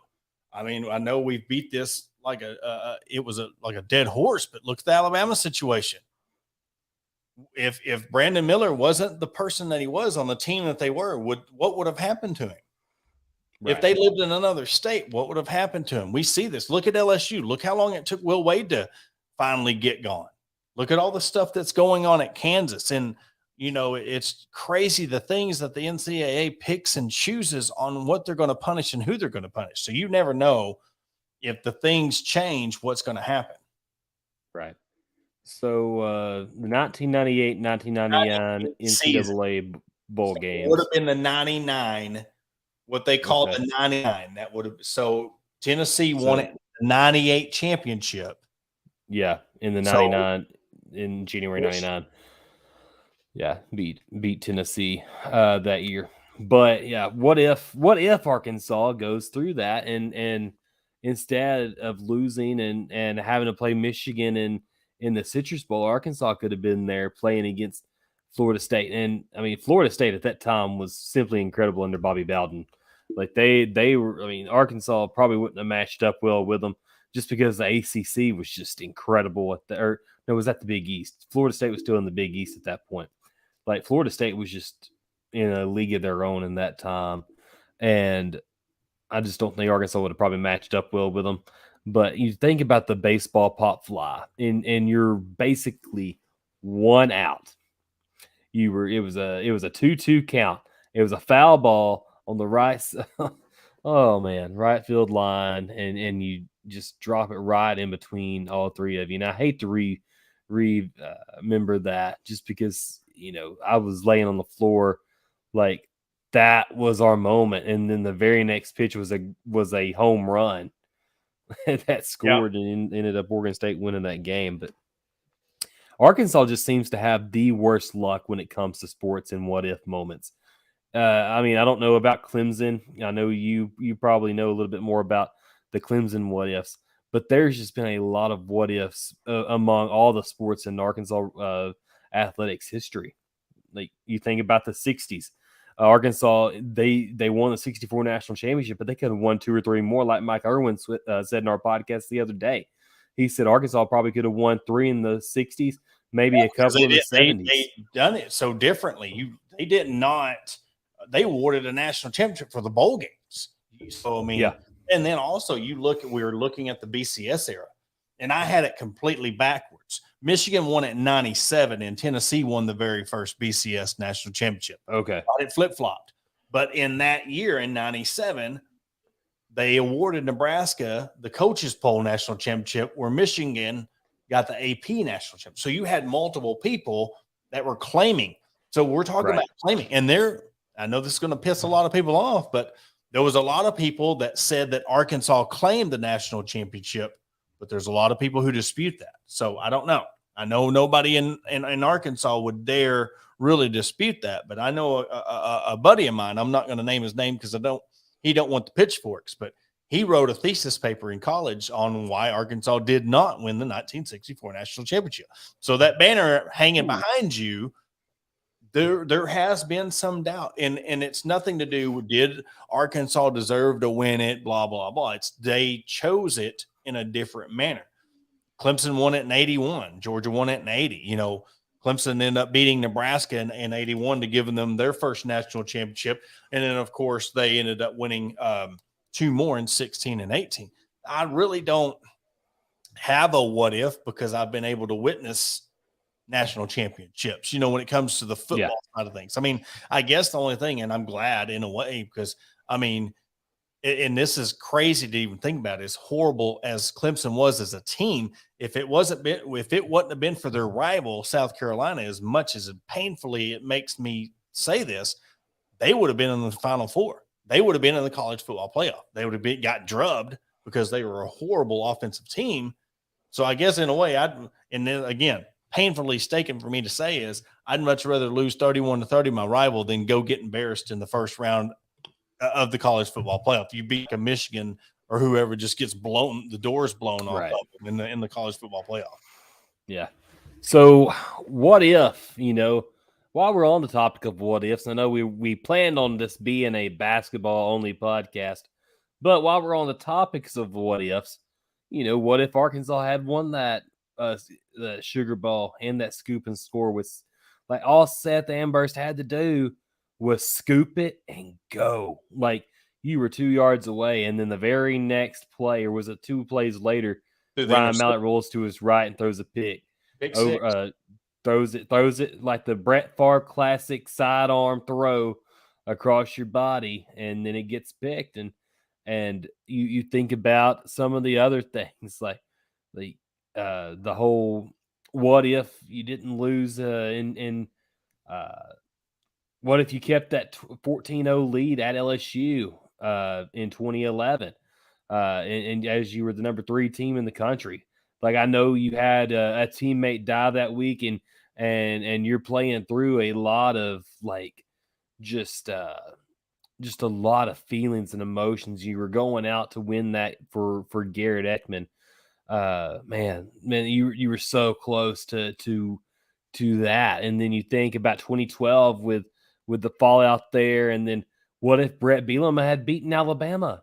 I mean, I know we've beat this like like a dead horse. But look at the Alabama situation. If Brandon Miller wasn't the person that he was on the team that they were, what would have happened to him? Right. If they lived in another state, what would have happened to him? We see this. Look at LSU. Look how long it took Will Wade to finally get going. Look at all the stuff that's going on at Kansas. And, it's crazy the things that the NCAA picks and chooses on what they're going to punish and who they're going to punish. So you never know if the things change, what's going to happen. Right. So the 1998-1999 NCAA bowl games would have been the 99, what they call the 99. That would have Tennessee won it the 98 championship. Yeah, in the 99 in January 99. Yeah, beat Tennessee that year. But yeah, what if Arkansas goes through that and instead of losing and having to play Michigan in the Citrus Bowl, Arkansas could have been there playing against Florida State. And I mean, Florida State at that time was simply incredible under Bobby Bowden. Like they were, Arkansas probably wouldn't have matched up well with them just because the ACC was just incredible was that the Big East? Florida State was still in the Big East at that point. Like Florida State was just in a league of their own in that time. And I just don't think Arkansas would have probably matched up well with them. But you think about the baseball pop fly, and you're basically one out. It was a 2-2 count. It was a foul ball on the right right field line, and you just drop it right in between all three of you. And I hate to remember that just because I was laying on the floor like that was our moment, and then the very next pitch was a home run that scored and ended up Oregon State winning that game. But Arkansas just seems to have the worst luck when it comes to sports and what if moments. I don't know about Clemson. I know you probably know a little bit more about the Clemson what ifs, but there's just been a lot of what ifs among all the sports in Arkansas athletics history. Like you think about the 60s, Arkansas, they won the 64 national championship, but they could have won 2 or 3 more, like Mike Irwin said in our podcast the other day. He said Arkansas probably could have won 3 in the 60s, maybe a couple in the 70s. They done it so differently. They awarded a national championship for the bowl games. So and then also we were looking at the BCS era, and I had it completely backwards. Michigan won it in 97, and Tennessee won the very first BCS national championship. Okay. It flip-flopped. But in that year, in 97, they awarded Nebraska the Coaches Poll national championship, where Michigan got the AP national championship. So you had multiple people that were claiming. So we're talking about claiming. And I know this is going to piss a lot of people off, but there was a lot of people that said that Arkansas claimed the national championship, but there's a lot of people who dispute that. So I don't know. I know nobody in Arkansas would dare really dispute that, but I know a buddy of mine, I'm not going to name his name because he don't want the pitchforks, but he wrote a thesis paper in college on why Arkansas did not win the 1964 national championship. So that banner hanging behind you, there has been some doubt, and it's nothing to do with did Arkansas deserve to win it, blah, blah, blah. They chose it in a different manner. Clemson won it in 81. Georgia won it in 80. Clemson ended up beating Nebraska in 81 to give them their first national championship. And then, of course, they ended up winning 2 more in 16 and 18. I really don't have a what if because I've been able to witness national championships, when it comes to the football side of things. I guess the only thing, and I'm glad in a way, because and this is crazy to even think about, as horrible as Clemson was as a team, if it wouldn't have been for their rival South Carolina, as much as painfully it makes me say this, they would have been in the Final Four. They would have been in the college football playoff. They would have got drubbed because they were a horrible offensive team. So I guess in a way, and then again, painfully staken for me to say is I'd much rather lose 31-30 my rival than go get embarrassed in the first round of the college football playoff. You beat a Michigan or whoever, just gets the doors blown off of them in the college football playoff. Yeah. So what if, while we're on the topic of what ifs, I know we planned on this being a basketball only podcast, but while we're on the topics of what ifs, what if Arkansas had won that the Sugar Bowl and that scoop and score was like all Seth Amherst had to do was scoop it and go. Like you were 2 yards away, and then the very next play, or was it 2 plays later, Ryan Mallett rolls to his right and throws a pick. Big six. Throws it like the Brett Favre classic sidearm throw across your body, and then it gets picked. And you think about some of the other things, like the whole what if you didn't lose what if you kept that 14-0 lead at LSU in 2011, and as you were the number 3 team in the country. Like I know you had a teammate die that week, and you're playing through a lot of like just a lot of feelings and emotions. You were going out to win that for Garrett Ekman. Man, you were so close to that. And then you think about 2012 with the fallout there, and then what if Brett Bielema had beaten Alabama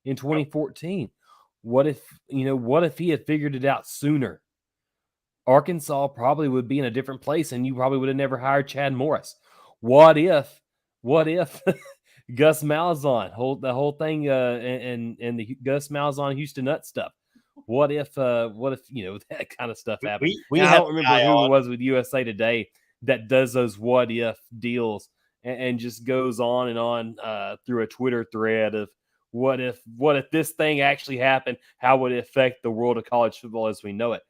in 2014? What if he had figured it out sooner? Arkansas probably would be in a different place, and you probably would have never hired Chad Morris. What if Gus Malzahn, the whole thing, and the Gus Malzahn Houston Nutt stuff? What if that kind of stuff happened? We I had don't remember who it was with USA Today that does those what if deals and just goes on and on through a Twitter thread of what if this thing actually happened? How would it affect the world of college football as we know it?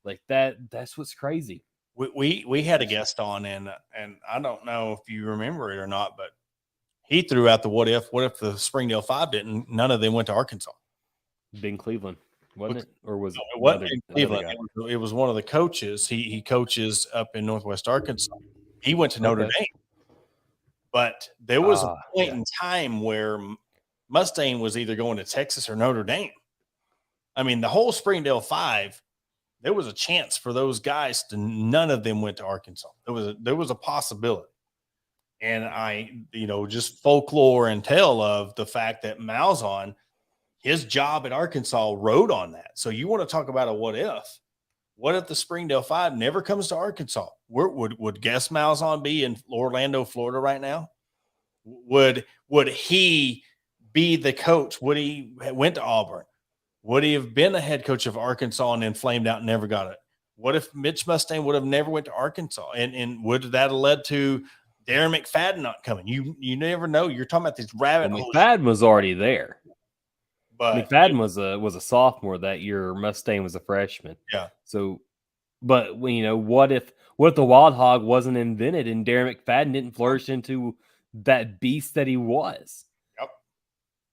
Like that's what's crazy. We had a guest on, and I don't know if you remember it or not, but he threw out the what if the Springdale Five didn't. None of them went to Arkansas. Ben Cleveland, wasn't it? Or was it? It wasn't in Cleveland. It was one of the coaches. He coaches up in Northwest Arkansas. He went to Notre Dame. But there was a point in time where Mustang was either going to Texas or Notre Dame. I mean, the whole Springdale Five, there was a chance for those guys to. None of them went to Arkansas. There was a possibility, and just folklore and tale of the fact that Malzahn, his job at Arkansas rode on that. So you want to talk about a what if? What if the Springdale Five never comes to Arkansas? Would Gus Malzahn be in Orlando, Florida right now? Would he be the coach? Would he went to Auburn? Would he have been a head coach of Arkansas and then flamed out and never got it? What if Mitch Mustang would have never went to Arkansas? And would that have led to Darren McFadden not coming? You never know. You're talking about these rabbit holes. McFadden was already there. But McFadden was a sophomore that year. Mustang was a freshman. Yeah. So, but what if the Wild Hog wasn't invented and Darren McFadden didn't flourish into that beast that he was? Yep.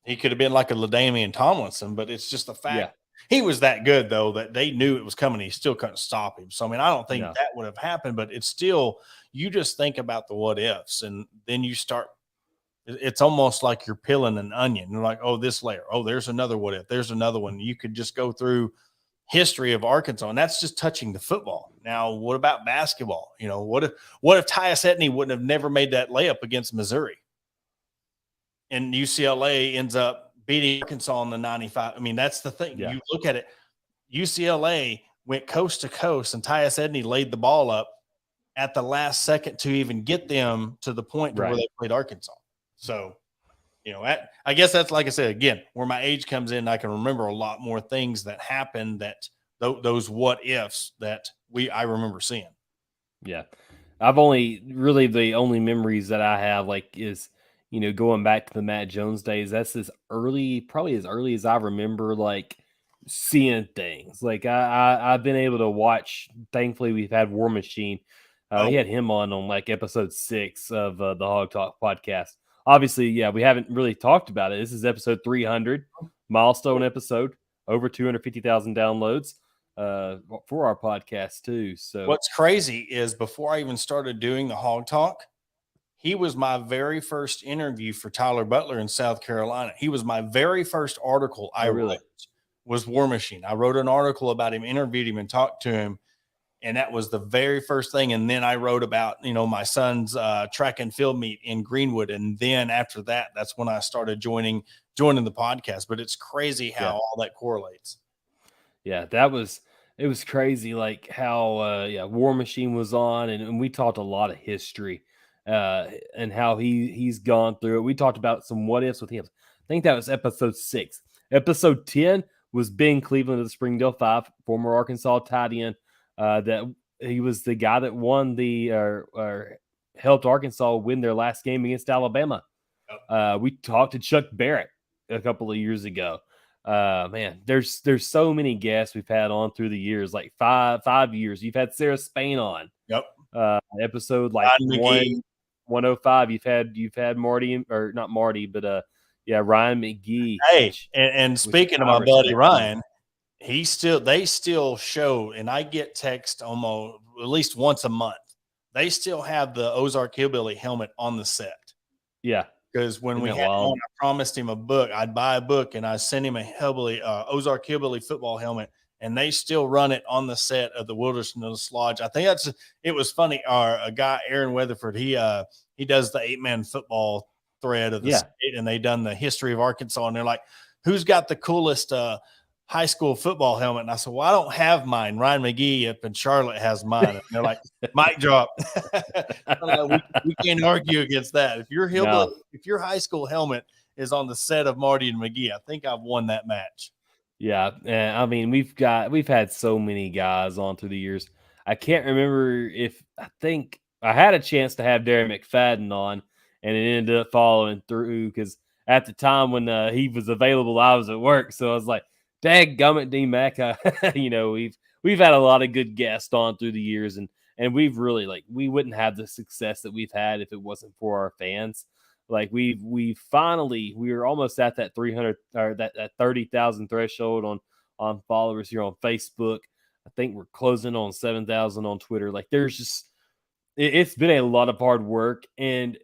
He could have been like a LaDainian Tomlinson, but it's just the fact Yeah. he was that good though that they knew it was coming. He still couldn't stop him. So I mean, I don't think that would have happened, but it's still, you just think about the what ifs, and then you start. It's almost like you're peeling an onion. You're like, oh, this layer. Oh, there's another what if. There's another one. You could just go through history of Arkansas, and that's just touching the football. Now, what about basketball? What if Tyus Etney wouldn't have never made that layup against Missouri, and UCLA ends up beating Arkansas in the 95? I mean, that's the thing. Yeah. You look at it. UCLA went coast to coast, and Tyus Edney laid the ball up at the last second to even get them to the point where they played Arkansas. So, I guess that's, like I said, again, where my age comes in. I can remember a lot more things that happened, that those what ifs that I remember seeing. Yeah. The only memories that I have is, going back to the Matt Jones days. That's probably as early as I remember, seeing things. I've been able to watch. Thankfully, we've had War Machine. He had him on episode 6 of the Hog Talk podcast. Obviously, we haven't really talked about it. This is episode 300, milestone episode, over 250,000 downloads for our podcast too. So what's crazy is before I even started doing the Hog Talk, he was my very first interview for Tyler Butler in South Carolina. He was my very first article I wrote was War Machine. I wrote an article about him, interviewed him, and talked to him. And that was the very first thing. And then I wrote about, my son's track and field meet in Greenwood. And then after that, that's when I started joining the podcast. But it's crazy how all that correlates. Yeah, it was crazy, like how War Machine was on, and we talked a lot of history, and how he's gone through it. We talked about some what ifs with him. I think that was episode 6. Episode 10 was Ben Cleveland of the Springdale Five, former Arkansas tight end. That he was the guy that won or helped Arkansas win their last game against Alabama. We talked to Chuck Barrett a couple of years ago. Man, there's so many guests we've had on through the years, like five years. You've had Sarah Spain on. Yep. Episode like Ryan McGee. 105. You've had Marty, or not Marty, but Ryan McGee. Hey, and speaking of my buddy respect Ryan, they still show, and I get text almost at least once a month. They still have the Ozark Hillbilly helmet on the set. Yeah. Because when we had him on, I promised him a book. I'd buy a book, and I sent him a Ozark Hillbilly football helmet, and they still run it on the set of the Wilderness Lodge. I think it was funny. A guy, Aaron Weatherford, he does the 8-man football thread of the state, and they done the history of Arkansas, and they're like, who's got the coolest high school football helmet? And I said, well, I don't have mine. Ryan McGee up in Charlotte has mine. And they're like, mic drop. we can't argue against that. If your if your high school helmet is on the set of Marty and McGee, I think I've won that match. Yeah, I mean, we've had so many guys on through the years. I can't remember I think I had a chance to have Darren McFadden on, and it ended up following through because at the time when he was available, I was at work, so I was like, "Dadgummit, D-Mac." We've had a lot of good guests on through the years, and we've really we wouldn't have the success that we've had if it wasn't for our fans. Like we were almost at that 300 or that 30,000 threshold on followers here on Facebook. I think we're closing on 7,000 on Twitter. Like there's just it's been a lot of hard work, and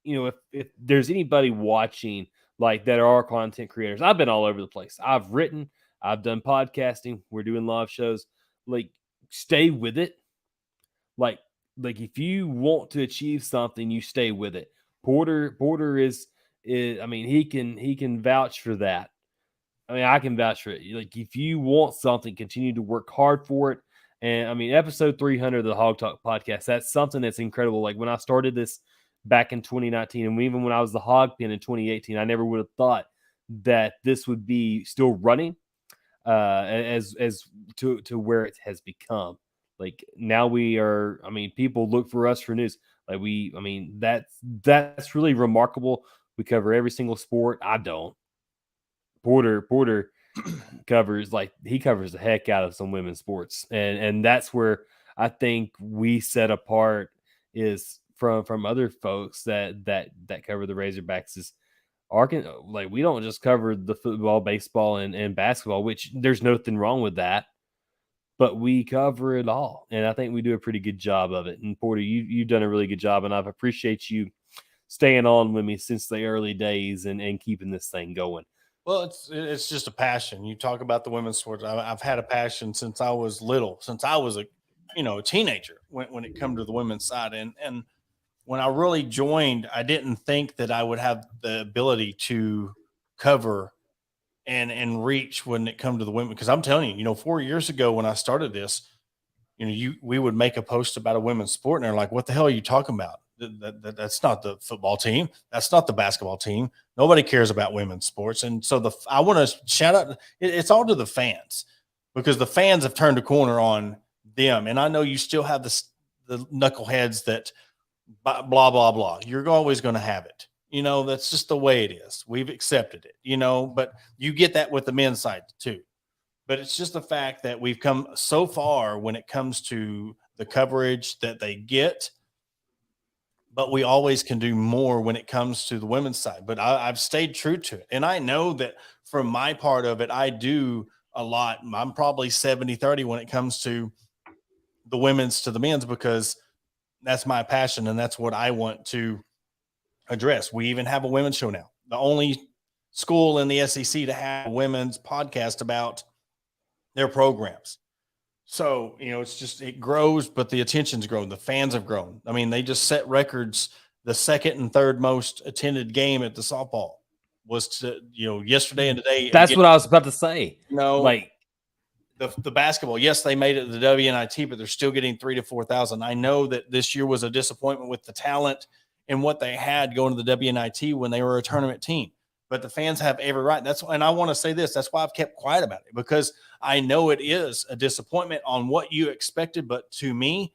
if there's anybody watching like that are content creators, I've been all over the place. I've written, I've done podcasting, we're doing live shows. Like stay with it. Like if you want to achieve something, you stay with it. Porter is I mean, he can vouch for that. I mean, I can vouch for it. Like if you want something, continue to work hard for it. And I mean, episode 300 of the Hog Talk podcast, that's something that's incredible. Like when I started this back in 2019, and even when I was the Hog Pen in 2018, I never would have thought that this would be still running as to where it has become. Like now we are, I mean, people look for us for news. Like that's really remarkable. We cover every single sport. I don't. Porter covers the heck out of some women's sports, and that's where I think we set apart is from other folks that cover the Razorbacks is Arkansas. Like we don't just cover the football, baseball, and basketball, which there's nothing wrong with that, but we cover it all, and I think we do a pretty good job of it. And Porter, you've done a really good job, and I appreciate you staying on with me since the early days and keeping this thing going. Well, it's just a passion. You talk about the women's sports. I've had a passion since I was little, since I was a teenager when it come to the women's side. And when I really joined, I didn't think that I would have the ability to cover and reach when it come to the women. Because I'm telling you, 4 years ago when I started this, we would make a post about a women's sport, and they're like, "What the hell are you talking about? That's not the football team. That's not the basketball team. Nobody cares about women's sports." And so I want to shout out. It's all to the fans, because the fans have turned a corner on them. And I know you still have the knuckleheads that blah, blah, blah. You're always going to have it. That's just the way it is. We've accepted it, but you get that with the men's side too. But it's just the fact that we've come so far when it comes to the coverage that they get. But we always can do more when it comes to the women's side. But I've stayed true to it. And I know that from my part of it, I do a lot. I'm probably 70-30 when it comes to the women's to the men's, because that's my passion and that's what I want to address. We even have a women's show now. The only school in the SEC to have a women's podcast about their programs. So, it's just, it grows, but the attention's grown. The fans have grown. I mean, they just set records. The second and third most attended game at the softball was yesterday and today. That's what I was about to say. No, like the basketball, yes, they made it to the WNIT, but they're still getting 3,000 to 4,000. I know that this year was a disappointment with the talent and what they had going to the WNIT when they were a tournament team. But the fans have every right. And I want to say this. That's why I've kept quiet about it, because I know it is a disappointment on what you expected. But to me,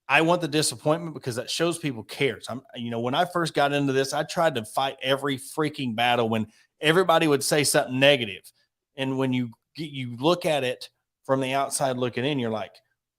I want the disappointment because that shows people cares. When I first got into this, I tried to fight every freaking battle when everybody would say something negative. And when you look at it from the outside looking in, you're like,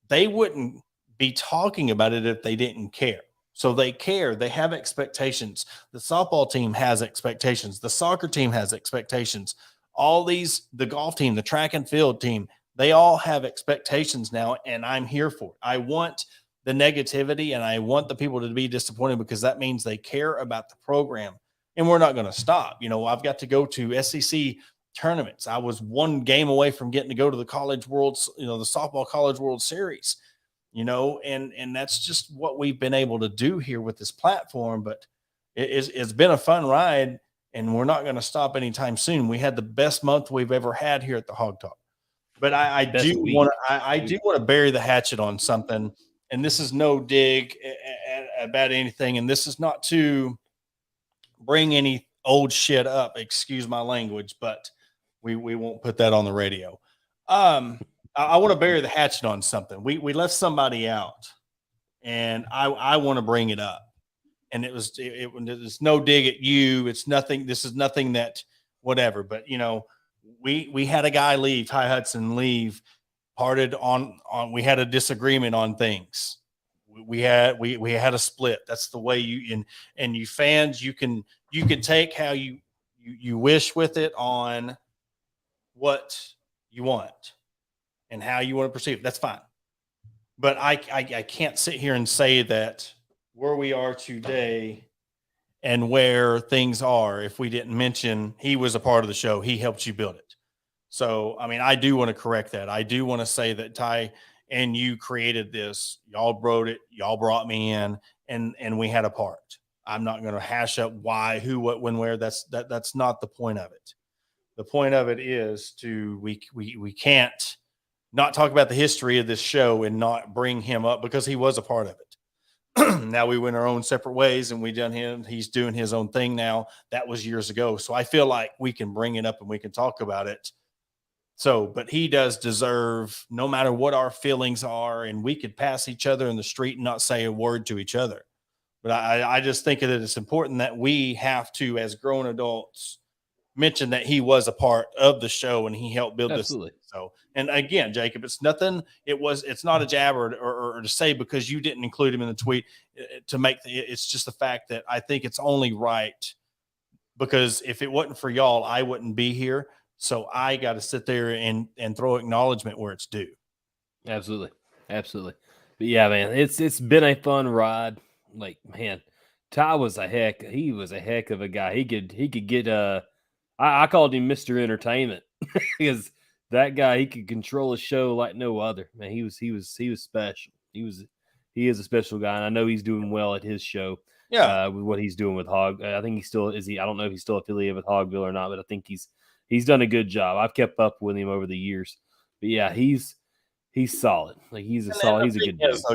they wouldn't be talking about it if they didn't care. So they care. They have expectations. The softball team has expectations. The soccer team has expectations. The golf team, the track and field team, they all have expectations now, and I'm here for it. I want the negativity, and I want the people to be disappointed, because that means they care about the program, and we're not going to stop. I've got to go to SEC tournaments. I was one game away from getting to go to the College Worlds, the softball College World Series, and that's just what we've been able to do here with this platform. But it's been a fun ride, and we're not going to stop anytime soon. We had the best month we've ever had here at the Hog Talk. But I do want to bury the hatchet on something, and this is no dig about anything, and this is not to bring any old shit up. Excuse my language, but we won't put that on the radio. I want to bury the hatchet on something. We left somebody out, and I want to bring it up. And it's no dig at you. It's nothing. This is nothing that whatever. But we had a guy leave, Ty Hudson leave, parted on. We had a disagreement on things. We had a split. That's the way you fans, you can take how you wish with it on what you want and how you want to perceive it. That's fine. But I can't sit here and say that where we are today and where things are, if we didn't mention he was a part of the show, he helped you build it. So, I do want to correct that. I do want to say that Ty and you created this. Y'all wrote it. Y'all brought me in, and we had a part. I'm not going to hash up why, who, what, when, where. That's not the point of it. The point of it is we can't not talk about the history of this show and not bring him up, because he was a part of it. Now we went our own separate ways, and he's doing his own thing now. That was years ago. So I feel like we can bring it up and we can talk about it. So, but he does deserve, no matter what our feelings are, and we could pass each other in the street and not say a word to each other. But I just think that it's important that we have to, as grown adults, mention that he was a part of the show and he helped build Absolutely. this. So, and again, Jacob, it's nothing. It's not a jab or to say because you didn't include him in the tweet to make it's just the fact that I think it's only right, because if it wasn't for y'all, I wouldn't be here. So I got to sit there and throw acknowledgement where it's due. Absolutely. But yeah, man, it's been a fun ride. Like, man, Ty was he was a heck of a guy. He could get I called him Mr. Entertainment because that guy, he could control a show like no other. Man, he was special. He is a special guy, and I know he's doing well at his show. Yeah, with what he's doing with Hog. I think he still is. I don't know if he's still affiliated with Hogville or not, but I think he's done a good job. I've kept up with him over the years. But yeah, he's solid. Like he's a good dude. So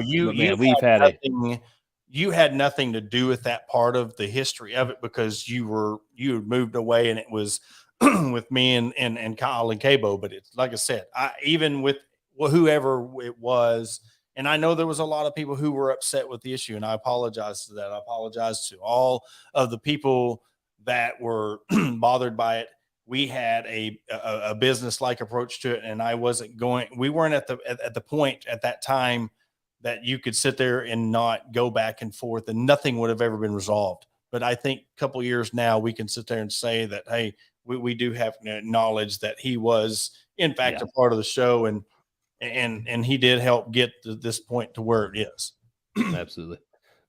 you had nothing to do with that part of the history of it, because you had moved away, and it was with me and Kyle and Cabo. But it's like I said, even with whoever it was, and I know there was a lot of people who were upset with the issue, and I apologize to that. I apologize to all of the people that were bothered by it. We had a business-like approach to it, and we weren't at the point at that time that you could sit there and not go back and forth, and nothing would have ever been resolved. But I think a couple of years now, we can sit there and say that, hey, we do have knowledge that he was in fact a part of the show, and he did help get to this point to where it is. Absolutely.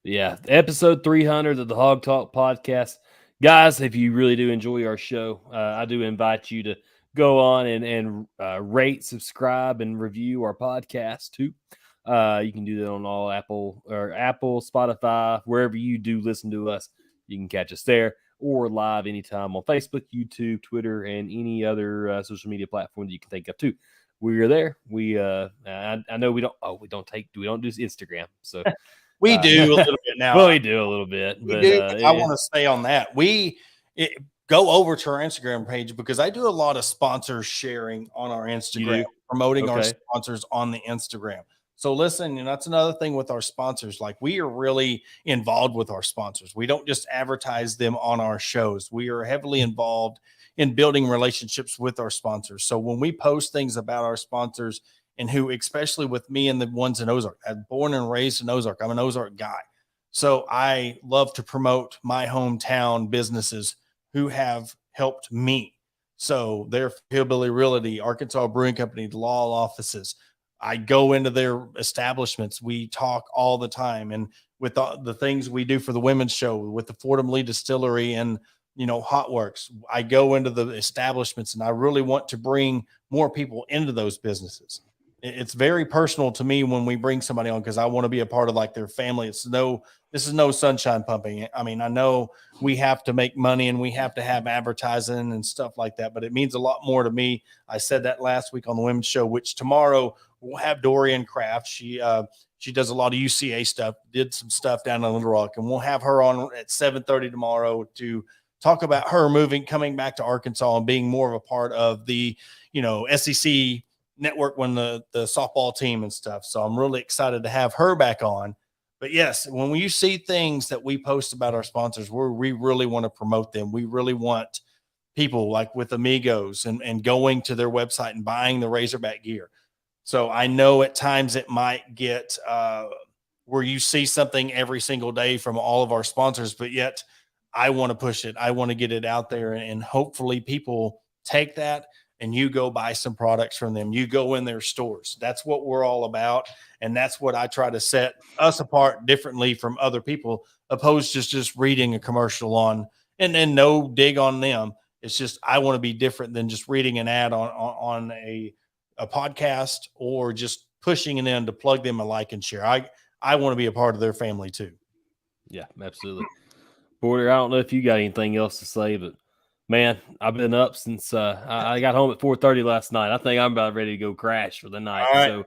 Yeah. Episode 300 of the Hog Talk podcast. Guys, if you really do enjoy our show, I do invite you to go on and rate, subscribe, and review our podcast too. You can do that on all Apple, Spotify, wherever you do listen to us. You can catch us there, or live anytime on Facebook, YouTube, Twitter, and any other social media platform that you can think of too. we are there. We I know we don't do Instagram, so We do a little bit now. well, we do a little bit, We but do. I want to stay on that. Go over to our Instagram page because I do a lot of sponsor sharing on our Instagram, promoting our sponsors on the Instagram. So listen, that's another thing with our sponsors. Like, we are really involved with our sponsors. We don't just advertise them on our shows. We are heavily involved in building relationships with our sponsors. So when we post things about our sponsors, and who, especially with me and the ones in Ozark, I'm born and raised in Ozark. I'm an Ozark guy. So I love to promote my hometown businesses who have helped me. So their Hillbilly Realty, Arkansas Brewing Company, the law offices. I go into their establishments. We talk all the time. And with the things we do for the women's show, with the Fordham Lee Distillery and, Hot Works, I go into the establishments, and I really want to bring more people into those businesses. It's very personal to me when we bring somebody on, because I want to be a part of like their family. This is no sunshine pumping. I mean, I know we have to make money and we have to have advertising and stuff like that, but it means a lot more to me. I said that last week on the women's show, which tomorrow we'll have Dorian Kraft. She does a lot of UCA stuff, did some stuff down in Little Rock, and we'll have her on at 7:30 tomorrow to talk about her coming back to Arkansas and being more of a part of the, SEC network when the softball team and stuff. So I'm really excited to have her back on. But yes, when you see things that we post about our sponsors, we really want to promote them. We really want people like with Amigos and going to their website and buying the Razorback gear. So I know at times it might get where you see something every single day from all of our sponsors, but yet I want to push it. I want to get it out there, and hopefully people take that and you go buy some products from them. You go in their stores. That's what we're all about. And that's what I try to set us apart differently from other people, opposed to just reading a commercial on, and no dig on them. It's just, I want to be different than just reading an ad on a podcast, or just pushing it in to plug them a like and share. I want to be a part of their family too. Yeah, absolutely. Porter, I don't know if you got anything else to say, but man, I've been up since I got home at 4:30 last night. I think I'm about ready to go crash for the night. Right. So,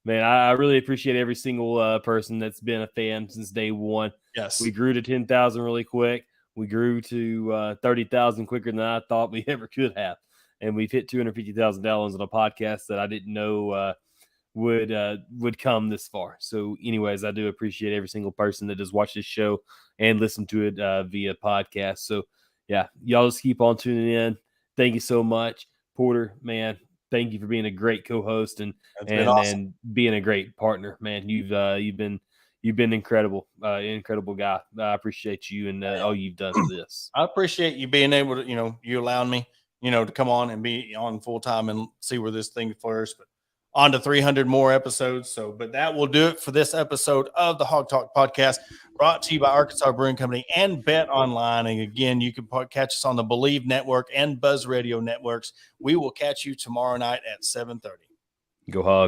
man, I really appreciate every single person that's been a fan since day one. Yes. We grew to 10,000 really quick. We grew to 30,000 quicker than I thought we ever could have. And we've hit $250,000 on a podcast that I didn't know would come this far. So anyways, I do appreciate every single person that does watch this show and listen to it via podcast. So yeah, y'all just keep on tuning in. Thank you so much, Porter, man. Thank you for being a great co-host and awesome. And being a great partner, man. You've been incredible, incredible guy. I appreciate you and all you've done for this. I appreciate you being able to, you allowing me, to come on and be on full time and see where this thing flourishes. But on to 300 more episodes. So, but that will do it for this episode of the Hog Talk podcast, brought to you by Arkansas Brewing Company and Bet Online. And again, you can catch us on the Believe Network and Buzz Radio networks. We will catch you tomorrow night at 7:30. Go Hog.